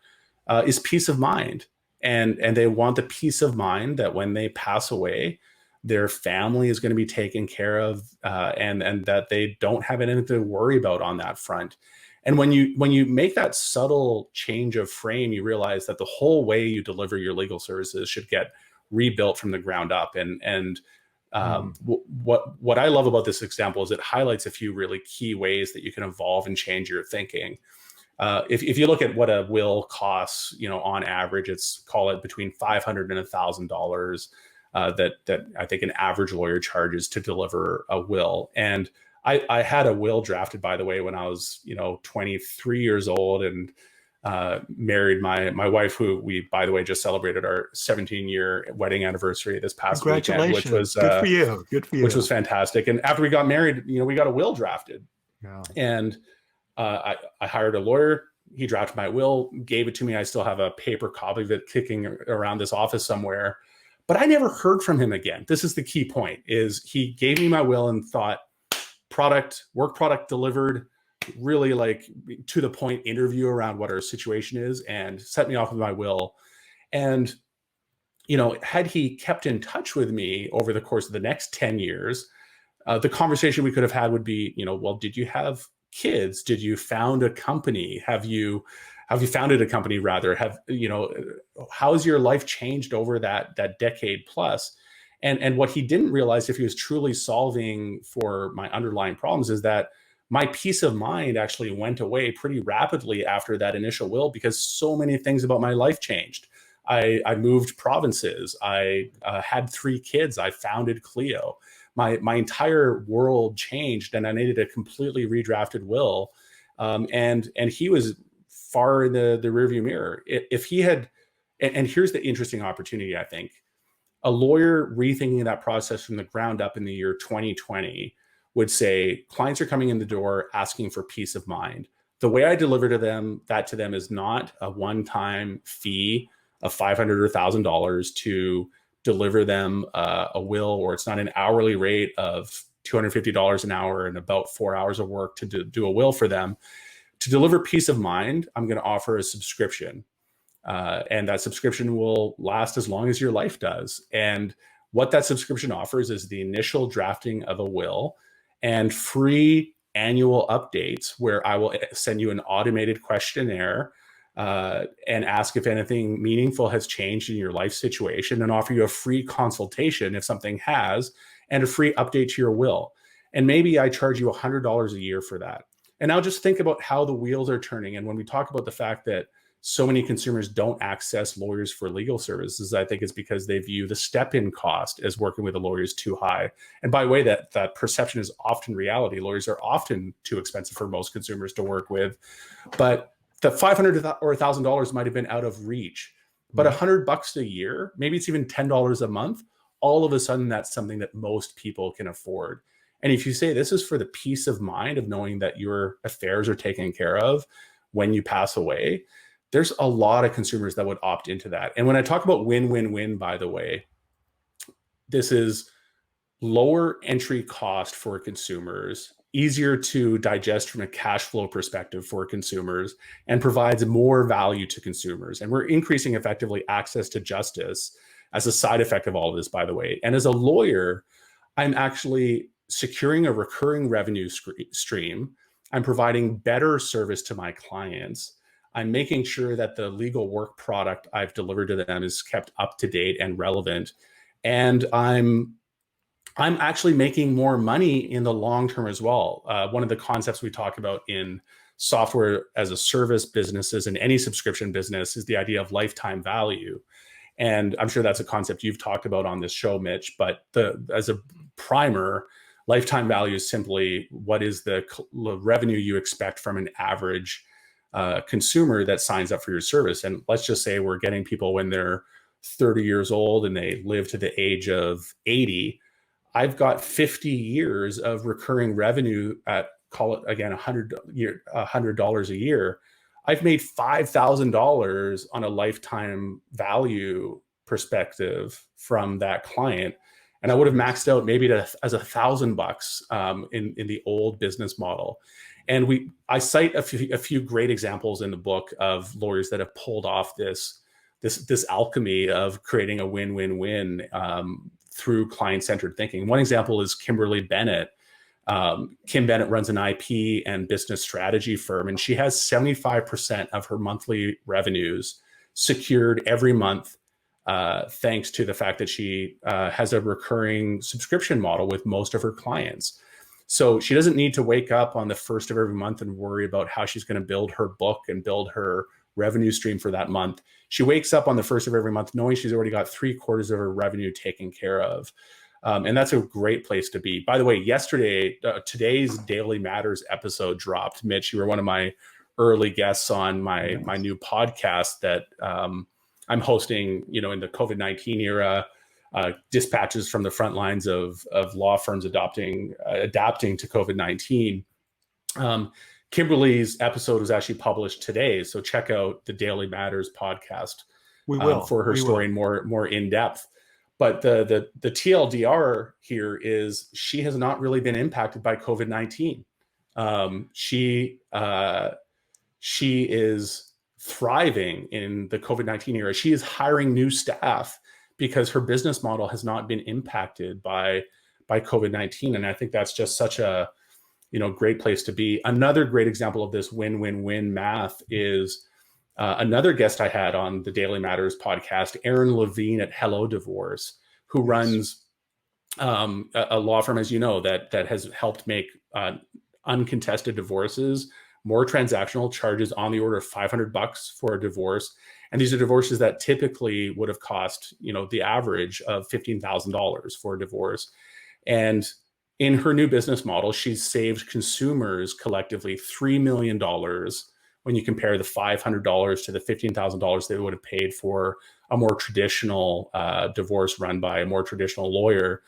is peace of mind. And they want the peace of mind that when they pass away, their family is going to be taken care of, and that they don't have anything to worry about on that front. And when you make that subtle change of frame, you realize that the whole way you deliver your legal services should get rebuilt from the ground up. What I love about this example is it highlights a few really key ways that you can evolve and change your thinking. If you look at what a will costs, on average, it's, call it between $500 and $1,000 that I think an average lawyer charges to deliver a will. And I had a will drafted, by the way, when I was 23 years old, and married my wife, who we, by the way, just celebrated our 17-year wedding anniversary this past weekend, which was good for you. Good for you. Which was fantastic. And after we got married, we got a will drafted. Yeah. And I hired a lawyer. He drafted my will, gave it to me. I still have a paper copy of it kicking around this office somewhere. But I never heard from him again. This is the key point: is he gave me my will and thought, work product delivered, really like to the point interview around what our situation is, and set me off with my will. And, had he kept in touch with me over the course of the next 10 years, the conversation we could have had would be, well, did you have kids? Did you found a company? Have you have you founded a company rather? How's your life changed over that decade plus? And what he didn't realize, if he was truly solving for my underlying problems, is that my peace of mind actually went away pretty rapidly after that initial will, because so many things about my life changed. I moved provinces. I had 3 kids. I founded Clio. My entire world changed, and I needed a completely redrafted will. And he was far in the rearview mirror. If he had, and here's the interesting opportunity, I think, a lawyer rethinking that process from the ground up in the year 2020 would say, clients are coming in the door asking for peace of mind. The way I deliver to them is not a one-time fee of $500 or $1,000 to deliver them a will, or it's not an hourly rate of $250 an hour and about 4 hours of work to do a will for them. To deliver peace of mind, I'm going to offer a subscription. And that subscription will last as long as your life does. And what that subscription offers is the initial drafting of a will and free annual updates, where I will send you an automated questionnaire and ask if anything meaningful has changed in your life situation, and offer you a free consultation if something has, and a free update to your will. And maybe I charge you $100 a year for that. And now just think about how the wheels are turning. And when we talk about the fact that so many consumers don't access lawyers for legal services, I think it's because they view the step-in cost as working with a lawyer is too high. And by the way, that perception is often reality. Lawyers are often too expensive for most consumers to work with. But the $500 or $1,000 might have been out of reach. But $100 a year, maybe it's even $10 a month, all of a sudden that's something that most people can afford. And if you say this is for the peace of mind of knowing that your affairs are taken care of when you pass away, there's a lot of consumers that would opt into that. And when I talk about win-win-win, by the way, this is lower entry cost for consumers, easier to digest from a cash flow perspective for consumers, and provides more value to consumers. And we're increasing effectively access to justice as a side effect of all of this, by the way. And as a lawyer, I'm actually securing a recurring revenue stream. I'm providing better service to my clients. I'm making sure that the legal work product I've delivered to them is kept up to date and relevant. And I'm actually making more money in the long term as well. One of the concepts we talk about in software as a service businesses and any subscription business is the idea of lifetime value. And I'm sure that's a concept you've talked about on this show, Mitch, but as a primer, lifetime value is simply what is the revenue you expect from an average consumer that signs up for your service. And let's just say we're getting people when they're 30 years old and they live to the age of 80. I've got 50 years of recurring revenue at, call it again, $100 a year. I've made $5,000 on a lifetime value perspective from that client. And I would have maxed out maybe as $1,000 in the old business model. And I cite a few great examples in the book of lawyers that have pulled off this alchemy of creating a win-win-win through client-centered thinking. One example is Kimberly Bennett. Kim Bennett runs an IP and business strategy firm, and she has 75% of her monthly revenues secured every month, thanks to the fact that she has a recurring subscription model with most of her clients. So she doesn't need to wake up on the first of every month and worry about how she's going to build her book and build her revenue stream for that month. She wakes up on the first of every month knowing she's already got 3/4 of her revenue taken care of. And that's a great place to be. By the way, today's Daily Matters episode dropped. Mitch, you were one of my early guests on my new podcast that I'm hosting, in the COVID-19 era, dispatches from the front lines of law firms adapting to COVID-19. Kimberly's episode was actually published today, so check out the Daily Matters podcast. We will for her story more in depth. But the TLDR here is she has not really been impacted by COVID-19. She is thriving in the COVID-19 era. She is hiring new staff because her business model has not been impacted by COVID-19. And I think that's just such a great place to be. Another great example of this win-win-win math is Another guest I had on the Daily Matters podcast, Aaron Levine at Hello Divorce, who runs a law firm, as you know, that has helped make uncontested divorces more transactional, charges on the order of $500 for a divorce. And these are divorces that typically would have cost, the average of $15,000 for a divorce. And in her new business model, she's saved consumers collectively $3 million when you compare the $500 to the $15,000 they would have paid for a more traditional divorce run by a more traditional lawyer.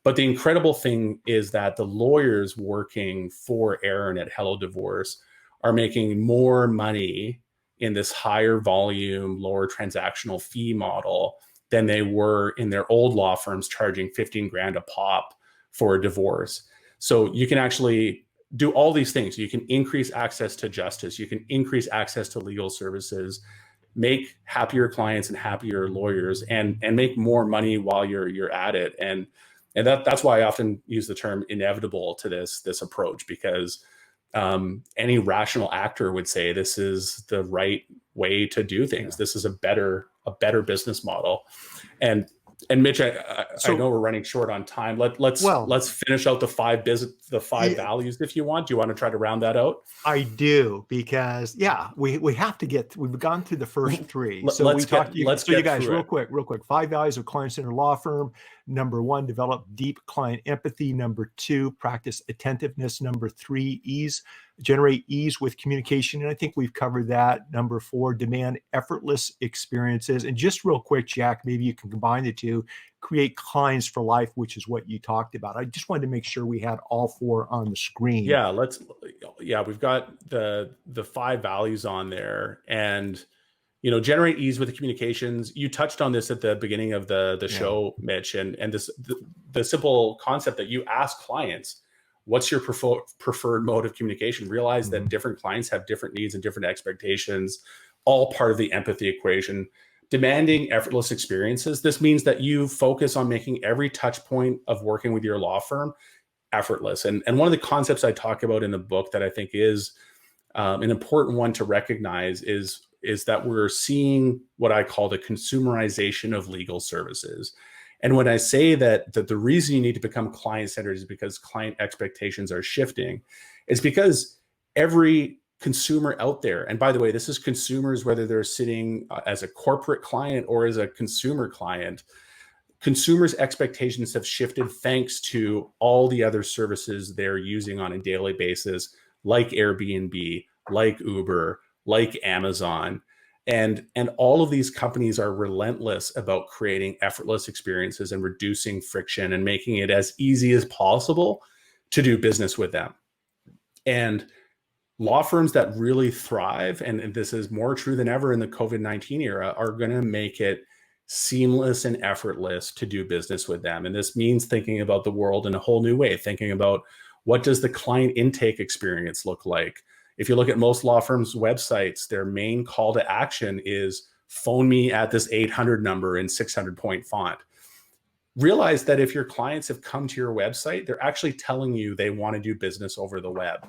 But the incredible thing is that the lawyers working for Aaron at Hello Divorce are making more money in this higher volume, lower transactional fee model than they were in their old law firms charging 15 grand a pop for a divorce. So you can actually do all these things. You can increase access to justice. You can increase access to legal services, make happier clients and happier lawyers, and make more money while you're at it. And that's why I often use the term inevitable to this approach, because any rational actor would say this is the right way to do things. This is a better business model. And Mitch, I know we're running short on time. Let's finish out the five values if you want. Do you want to try to round that out? I do, because we have to we've gone through the first three. So you guys, real quick, 5 values of client-centered law firm. Number 1, develop deep client empathy. Number 2, practice attentiveness. Number 3, generate ease with communication. And I think we've covered that. Number 4, demand effortless experiences. And just real quick, Jack, maybe you can combine the two, create clients for life, which is what you talked about. I just wanted to make sure we had all 4 on the screen. We've got the 5 values on there, and generate ease with the communications. You touched on this at the beginning of the show, Mitch, and the simple concept that you ask clients, what's your preferred mode of communication? Realize that different clients have different needs and different expectations, all part of the empathy equation. Demanding effortless experiences. This means that you focus on making every touch point of working with your law firm effortless. And one of the concepts I talk about in the book that I think is an important one to recognize is that we're seeing what I call the consumerization of legal services. And when I say that the reason you need to become client-centered is because client expectations are shifting, it's because every consumer out there, and by the way, this is consumers, whether they're sitting as a corporate client or as a consumer client, consumers' expectations have shifted thanks to all the other services they're using on a daily basis, like Airbnb, like Uber, like Amazon. And all of these companies are relentless about creating effortless experiences and reducing friction and making it as easy as possible to do business with them. And law firms that really thrive, and this is more true than ever in the COVID-19 era, are going to make it seamless and effortless to do business with them. And this means thinking about the world in a whole new way, thinking about what does the client intake experience look like? If you look at most law firms' websites, their main call to action is phone me at this 800 number in 600-point font. Realize that if your clients have come to your website, they're actually telling you they want to do business over the web.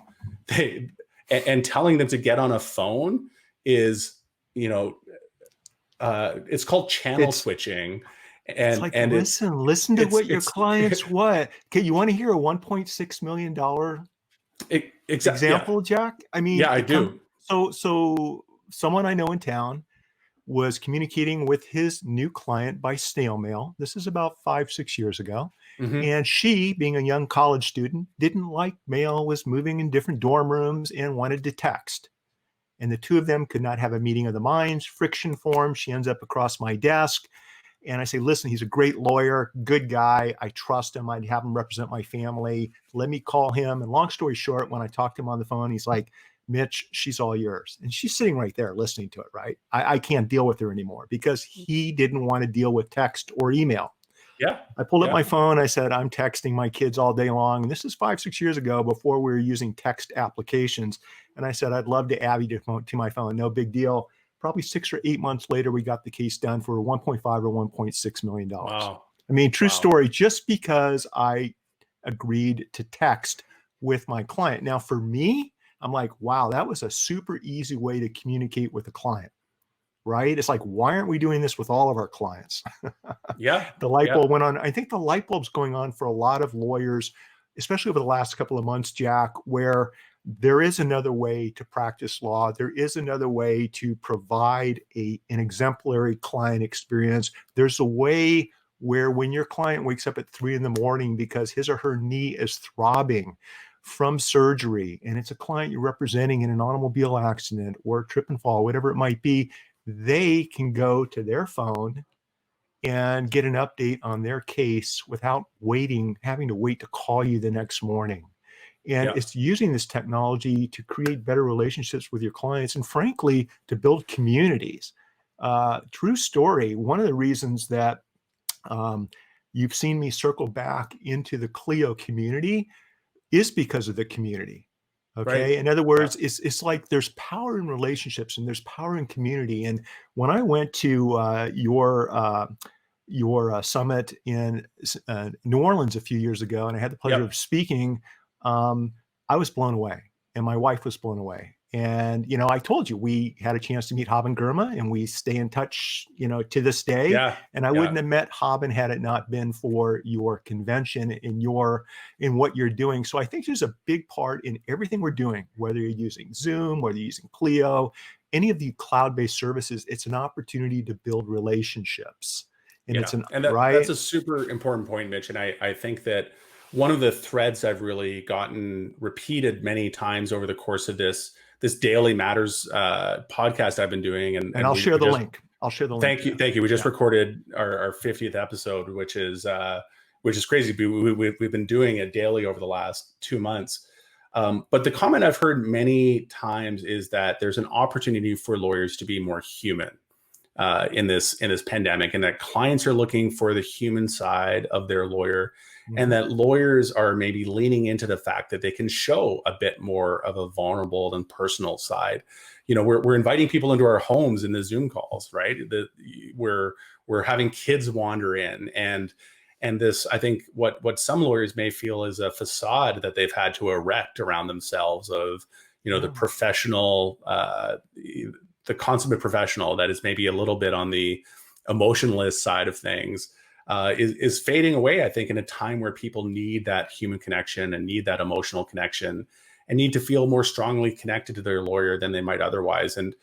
And telling them to get on a phone is, it's called channel switching. And listen to what your clients what. Okay, you want to hear a $1.6 million example, Jack? I mean, I do. So someone I know in town was communicating with his new client by snail mail. This is about 5-6 years ago. And she, being a young college student, didn't like mail, was moving in different dorm rooms and wanted to text. And the two of them could not have a meeting of the minds, friction formed. She ends up across my desk. And I say, listen, he's a great lawyer, good guy. I trust him. I'd have him represent my family. Let me call him. And long story short, when I talked to him on the phone, he's like, Mitch, she's all yours. And she's sitting right there listening to it, right? I can't deal with her anymore because he didn't want to deal with text or email. Yeah. I pulled up my phone. I said, I'm texting my kids all day long. And this is 5-6 years ago before we were using text applications. And I said, I'd love to add you to my phone. No big deal. Probably 6 or 8 months later, we got the case done for $1.5 or $1.6 million. Wow. I mean, true story, just because I agreed to text with my client. Now, for me, I'm like, wow, that was a super easy way to communicate with a client. right? It's like, why aren't we doing this with all of our clients? Yeah. The light Yeah. bulb went on. I think the light bulb's going on for a lot of lawyers, especially over the last couple of months, Jack, where there is another way to practice law. There is another way to provide an exemplary client experience. There's a way where when your client wakes up at 3 in the morning because his or her knee is throbbing from surgery, and it's a client you're representing in an automobile accident or a trip and fall, whatever it might be, they can go to their phone and get an update on their case without having to wait to call you the next morning. And Yeah. it's using this technology to create better relationships with your clients and, frankly, to build communities. True story. One of the reasons that um, you've seen me circle back into the Clio community is because of the community. Right. Okay. In other Yeah. words, it's like there's power in relationships and there's power in community. And when I went to your summit in New Orleans a few years ago, and I had the pleasure Yep. of speaking, I was blown away, and my wife was blown away. And I told you we had a chance to meet Haben Girma, and we stay in touch, to this day. Yeah. And I Yeah. wouldn't have met Haben had it not been for your convention in what you're doing. So I think there's a big part in everything we're doing, whether you're using Zoom, whether you're using Clio, any of the cloud-based services. It's an opportunity to build relationships. And it's Yeah. an And that's right. a super important point, Mitch. And I think that one of the threads I've really gotten repeated many times over the course of this Daily Matters podcast I've been doing, And and I'll we share the just link. I'll share the link thank to you, that. thank you. We just Yeah. recorded our 50th episode, which is crazy. We've been doing it daily over the last 2 months. But the comment I've heard many times is that there's an opportunity for lawyers to be more human in this pandemic, and that clients are looking for the human side of their lawyer, and Mhm. that lawyers are maybe leaning into the fact that they can show a bit more of a vulnerable and personal side. We're inviting people into our homes in the Zoom calls, right? We're having kids wander in, and this, I think, what some lawyers may feel is a facade that they've had to erect around themselves of the Yeah. professional, the consummate professional that is maybe a little bit on the emotionless side of things, is fading away, I think, in a time where people need that human connection and need that emotional connection and need to feel more strongly connected to their lawyer than they might otherwise. And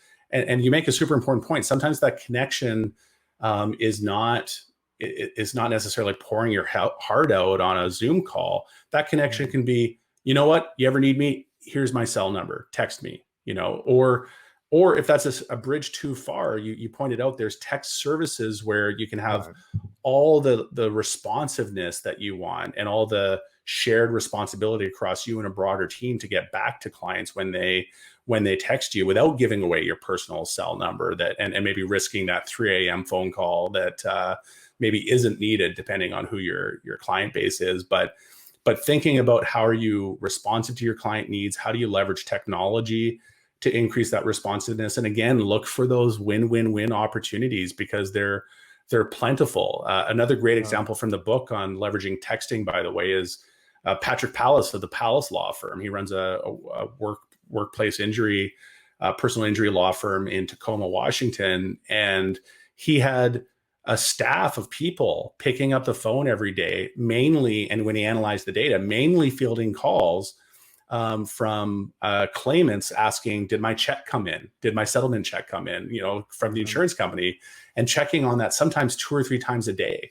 you make a super important point. Sometimes that connection is not necessarily pouring your heart out on a Zoom call. That connection can be, you know what, you ever need me, here's my cell number, text me, or if that's a bridge too far, you pointed out there's text services where you can have Right. all the responsiveness that you want and all the shared responsibility across you and a broader team to get back to clients when they text you without giving away your personal cell number, and maybe risking that 3 a.m. phone call that maybe isn't needed depending on who your client base is. But thinking about how are you responsive to your client needs, how do you leverage technology to increase that responsiveness, and again, look for those win-win-win opportunities because they're plentiful. Another great example from the book on leveraging texting, by the way, is Patrick Pallas of the Pallas Law Firm. He runs a workplace injury, personal injury law firm in Tacoma, Washington, and he had a staff of people picking up the phone every day, mainly, and when he analyzed the data, mainly fielding calls from claimants asking, did my check come in? Did my settlement check come in, from the insurance company, and checking on that sometimes 2 or 3 times a day.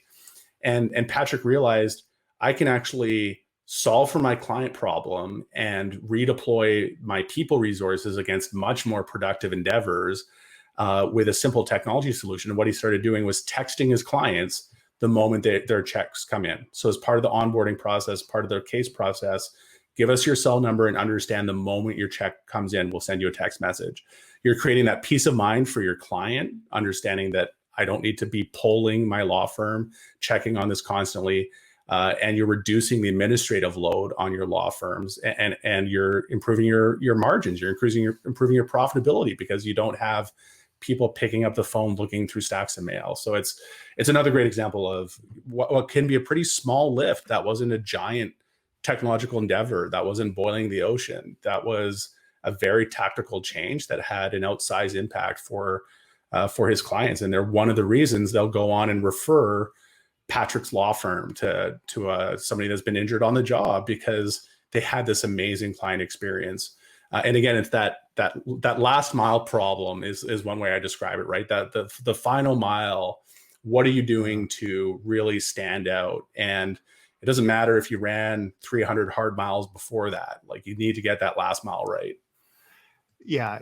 And Patrick realized I can actually solve for my client problem and redeploy my people resources against much more productive endeavors with a simple technology solution. And what he started doing was texting his clients the moment their checks come in. So as part of the onboarding process, part of their case process, give us your cell number and understand the moment your check comes in, we'll send you a text message. You're creating that peace of mind for your client, understanding that I don't need to be polling my law firm, checking on this constantly. And you're reducing the administrative load on your law firms, and you're improving your margins. You're improving your profitability because you don't have people picking up the phone looking through stacks of mail. So it's another great example of what can be a pretty small lift. That wasn't a giant technological endeavor. That wasn't boiling the ocean. That was a very tactical change that had an outsized impact for for his clients. And they're one of the reasons they'll go on and refer Patrick's law firm to somebody that's been injured on the job because they had this amazing client experience. And again, it's that last mile problem is one way I describe it, right? That the final mile, what are you doing to really stand out? And it doesn't matter if you ran 300 hard miles before that. Like, you need to get that last mile right. Yeah,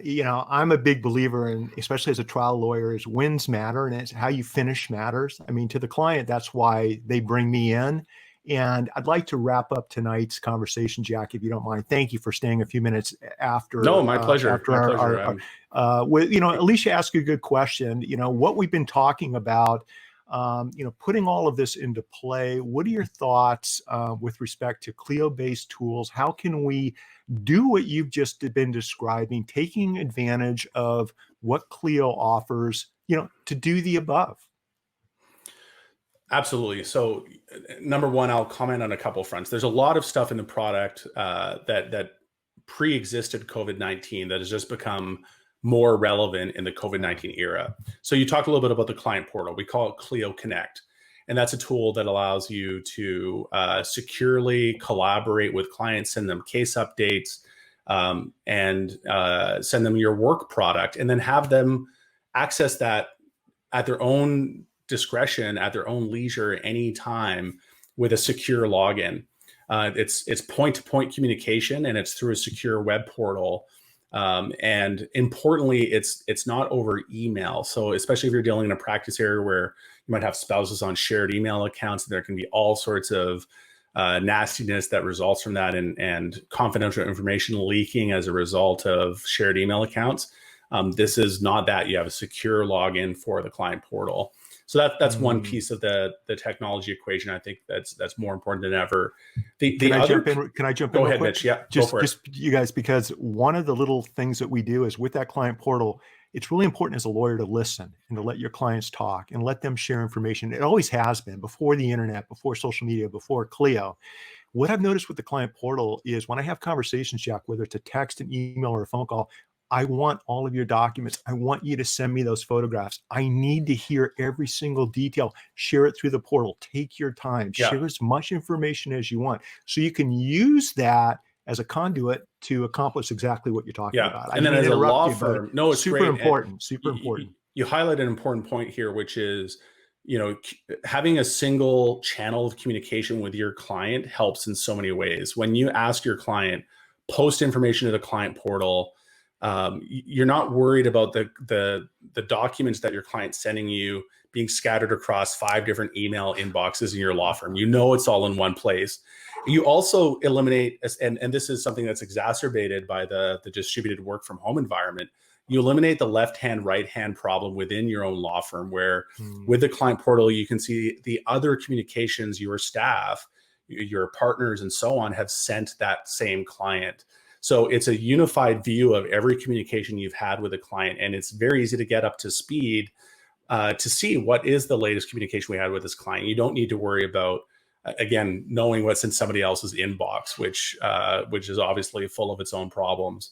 I'm a big believer in, especially as a trial lawyer, is wins matter, and it's how you finish matters. I mean, to the client, that's why they bring me in. And I'd like to wrap up tonight's conversation, Jack, if you don't mind. Thank you for staying a few minutes after. No, my pleasure. After my pleasure. Alicia asked you a good question. What we've been talking about, putting all of this into play. What are your thoughts with respect to Clio-based tools? How can we do what you've just been describing, taking advantage of what Clio offers, to do the above? Absolutely. So, number one, I'll comment on a couple fronts. There's a lot of stuff in the product that pre-existed COVID-19 that has just become more relevant in the COVID-19 era. So you talked a little bit about the client portal. We call it Clio Connect. And that's a tool that allows you to securely collaborate with clients, send them case updates, and send them your work product, and then have them access that at their own discretion, at their own leisure, anytime, with a secure login. It's point-to-point communication, and it's through a secure web portal. And importantly, it's not over email. So especially if you're dealing in a practice area where you might have spouses on shared email accounts, there can be all sorts of nastiness that results from that, and confidential information leaking as a result of shared email accounts. This is not that. You have a secure login for the client portal. So that's one piece of the technology equation. I think that's more important than ever. Can I jump in? Go ahead, Mitch. Yeah, just you guys, because one of the little things that we do is with that client portal, it's really important as a lawyer to listen and to let your clients talk and let them share information. It always has been, before the internet, before social media, before Clio. What I've noticed with the client portal is when I have conversations, Jack, whether it's a text, an email, or a phone call, I want all of your documents. I want you to send me those photographs. I need to hear every single detail. Share it through the portal. Take your time. Yeah. Share as much information as you want, so you can use that as a conduit to accomplish exactly what you're talking about. And then as a law firm, it's super important. Super important. You highlight an important point here, which is, having a single channel of communication with your client helps in so many ways. When you ask your client, post information to the client portal, you're not worried about the documents that your client's sending you being scattered across 5 different email inboxes in your law firm. It's all in one place. You also eliminate, and this is something that's exacerbated by the distributed work from home environment, you eliminate the left-hand, right-hand problem within your own law firm, where with the client portal, you can see the other communications your staff, your partners, and so on have sent that same client. So it's a unified view of every communication you've had with a client, and it's very easy to get up to speed to see what is the latest communication we had with this client. You don't need to worry about, again, knowing what's in somebody else's inbox, which is obviously full of its own problems.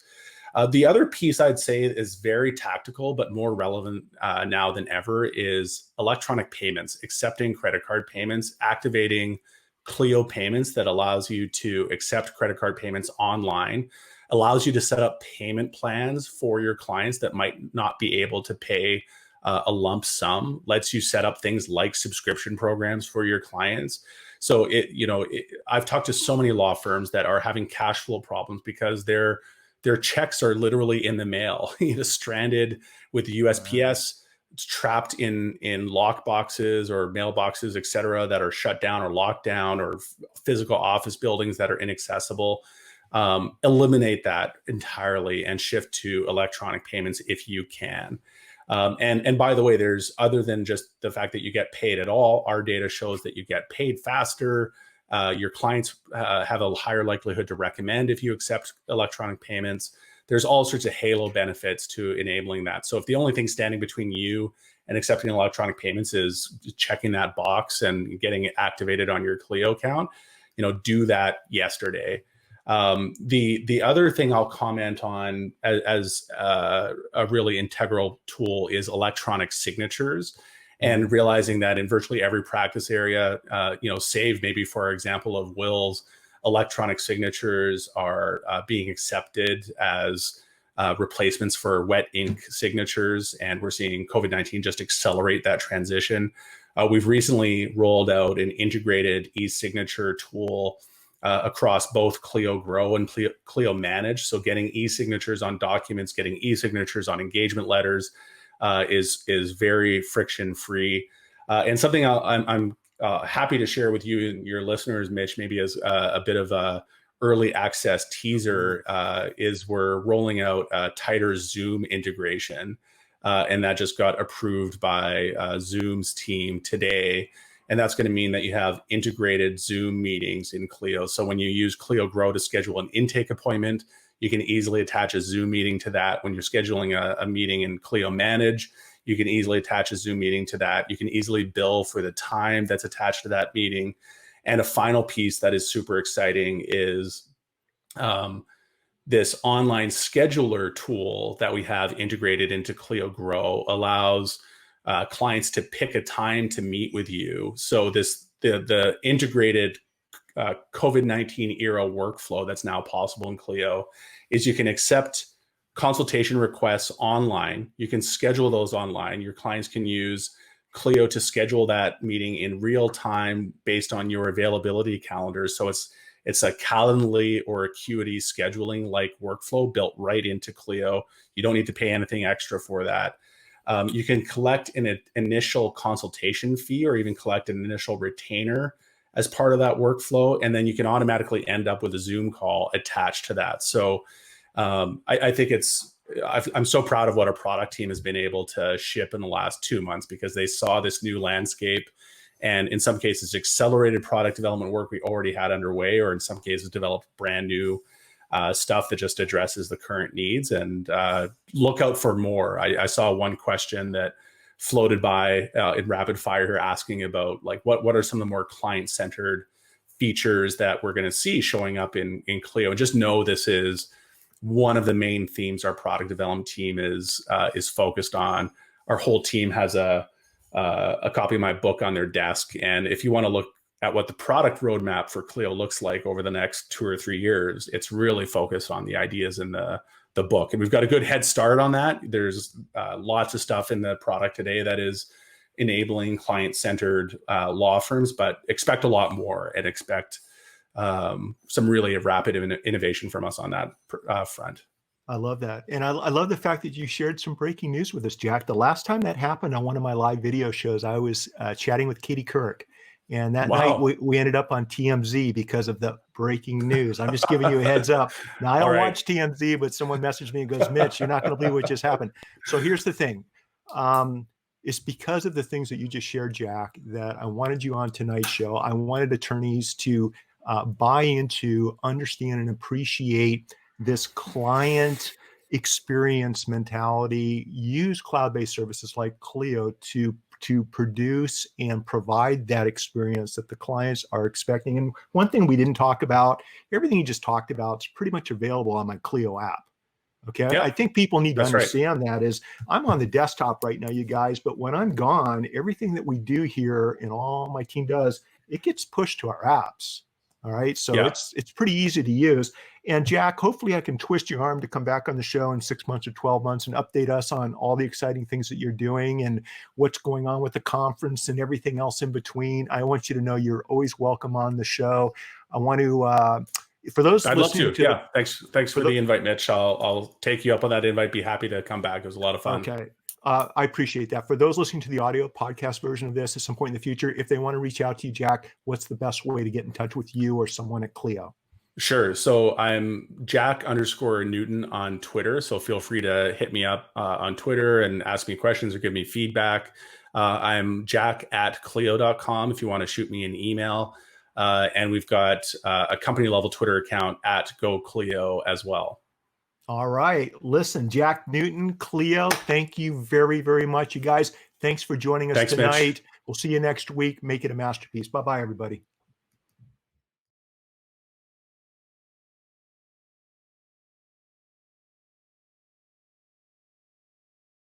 The other piece I'd say is very tactical, but more relevant now than ever, is electronic payments, accepting credit card payments, activating Clio payments that allows you to accept credit card payments online, allows you to set up payment plans for your clients that might not be able to pay a lump sum, lets you set up things like subscription programs for your clients. So I've talked to so many law firms that are having cash flow problems because their checks are literally in the mail, stranded with the USPS. It's trapped in lock boxes or mailboxes, et cetera, that are shut down or locked down, or physical office buildings that are inaccessible. Eliminate that entirely and shift to electronic payments if you can. And by the way, there's, other than just the fact that you get paid at all, our data shows that you get paid faster. Your clients have a higher likelihood to recommend if you accept electronic payments. There's all sorts of halo benefits to enabling that. So if the only thing standing between you and accepting electronic payments is checking that box and getting it activated on your Clio account, do that yesterday. The other thing I'll comment on as a really integral tool is electronic signatures, and realizing that in virtually every practice area, save maybe for example of wills, electronic signatures are being accepted as replacements for wet ink signatures, and we're seeing COVID-19 just accelerate that transition. We've recently rolled out an integrated e-signature tool across both Clio Grow and Clio Manage. So getting e-signatures on documents, getting e-signatures on engagement letters is very friction-free. And something I'm happy to share with you and your listeners, Mitch, maybe as a bit of a early access teaser, is we're rolling out a tighter Zoom integration. And that just got approved by Zoom's team today. And that's going to mean that you have integrated Zoom meetings in Clio. So when you use Clio Grow to schedule an intake appointment, you can easily attach a Zoom meeting to that. When you're scheduling a meeting in Clio Manage, you can easily attach a Zoom meeting to that. You can easily bill for the time that's attached to that meeting. And a final piece that is super exciting is this online scheduler tool that we have integrated into Clio Grow allows clients to pick a time to meet with you. So the integrated COVID-19 era workflow that's now possible in Clio is you can accept consultation requests online. You can schedule those online. Your clients can use Clio to schedule that meeting in real time based on your availability calendars. So it's a Calendly or Acuity scheduling like workflow built right into Clio. You don't need to pay anything extra for that. You can collect an initial consultation fee or even collect an initial retainer as part of that workflow. And then you can automatically end up with a Zoom call attached to that. So I think I'm so proud of what our product team has been able to ship in the last 2 months, because they saw this new landscape and in some cases accelerated product development work we already had underway, or in some cases developed brand new stuff that just addresses the current needs. And look out for more. I saw one question that floated by in rapid fire here asking about like what are some of the more client-centered features that we're going to see showing up in Clio. And just know this is one of the main themes our product development team is focused on. Our whole team has a copy of my book on their desk, and if you want to look at what the product roadmap for Clio looks like over the next 2 or 3 years, it's really focused on the ideas in the book. And we've got a good head start on that. There's lots of stuff in the product today that is enabling client-centered law firms, but expect a lot more and expect some really rapid innovation from us on that front. I love that. And I love the fact that you shared some breaking news with us, Jack. The last time that happened on one of my live video shows, I was chatting with Katie Couric. And that night we ended up on TMZ because of the breaking news. I'm just giving you a heads up. Now, I don't watch TMZ, but someone messaged me and goes, Mitch, you're not going to believe what just happened. So here's the thing. It's because of the things that you just shared, Jack, that I wanted you on tonight's show. I wanted attorneys to buy into, understand, and appreciate this client experience mentality. Use cloud-based services like Clio to produce and provide that experience that the clients are expecting. And one thing we didn't talk about, everything you just talked about is pretty much available on my Clio app. Okay. Yep. I think people need to understand that is I'm on the desktop right now, you guys, but when I'm gone, everything that we do here and all my team does, it gets pushed to our apps. All right. So it's pretty easy to use. And Jack, hopefully I can twist your arm to come back on the show in 6 months or 12 months and update us on all the exciting things that you're doing and what's going on with the conference and everything else in between. I want you to know you're always welcome on the show. I want to, for those I'd love to. Thanks for the invite, Mitch. I'll take you up on that invite. Be happy to come back. It was a lot of fun. Okay. I appreciate that. For those listening to the audio podcast version of this at some point in the future, if they want to reach out to you, Jack, what's the best way to get in touch with you or someone at Clio? Sure. So I'm Jack_Newton on Twitter. So feel free to hit me up on Twitter and ask me questions or give me feedback. I'm jack@clio.com if you want to shoot me an email. And we've got a company level Twitter account @GoClio as well. All right. Listen, Jack Newton, Clio, thank you very, very much. You guys, thanks for joining us tonight. Mitch. We'll see you next week. Make it a masterpiece. Bye-bye, everybody.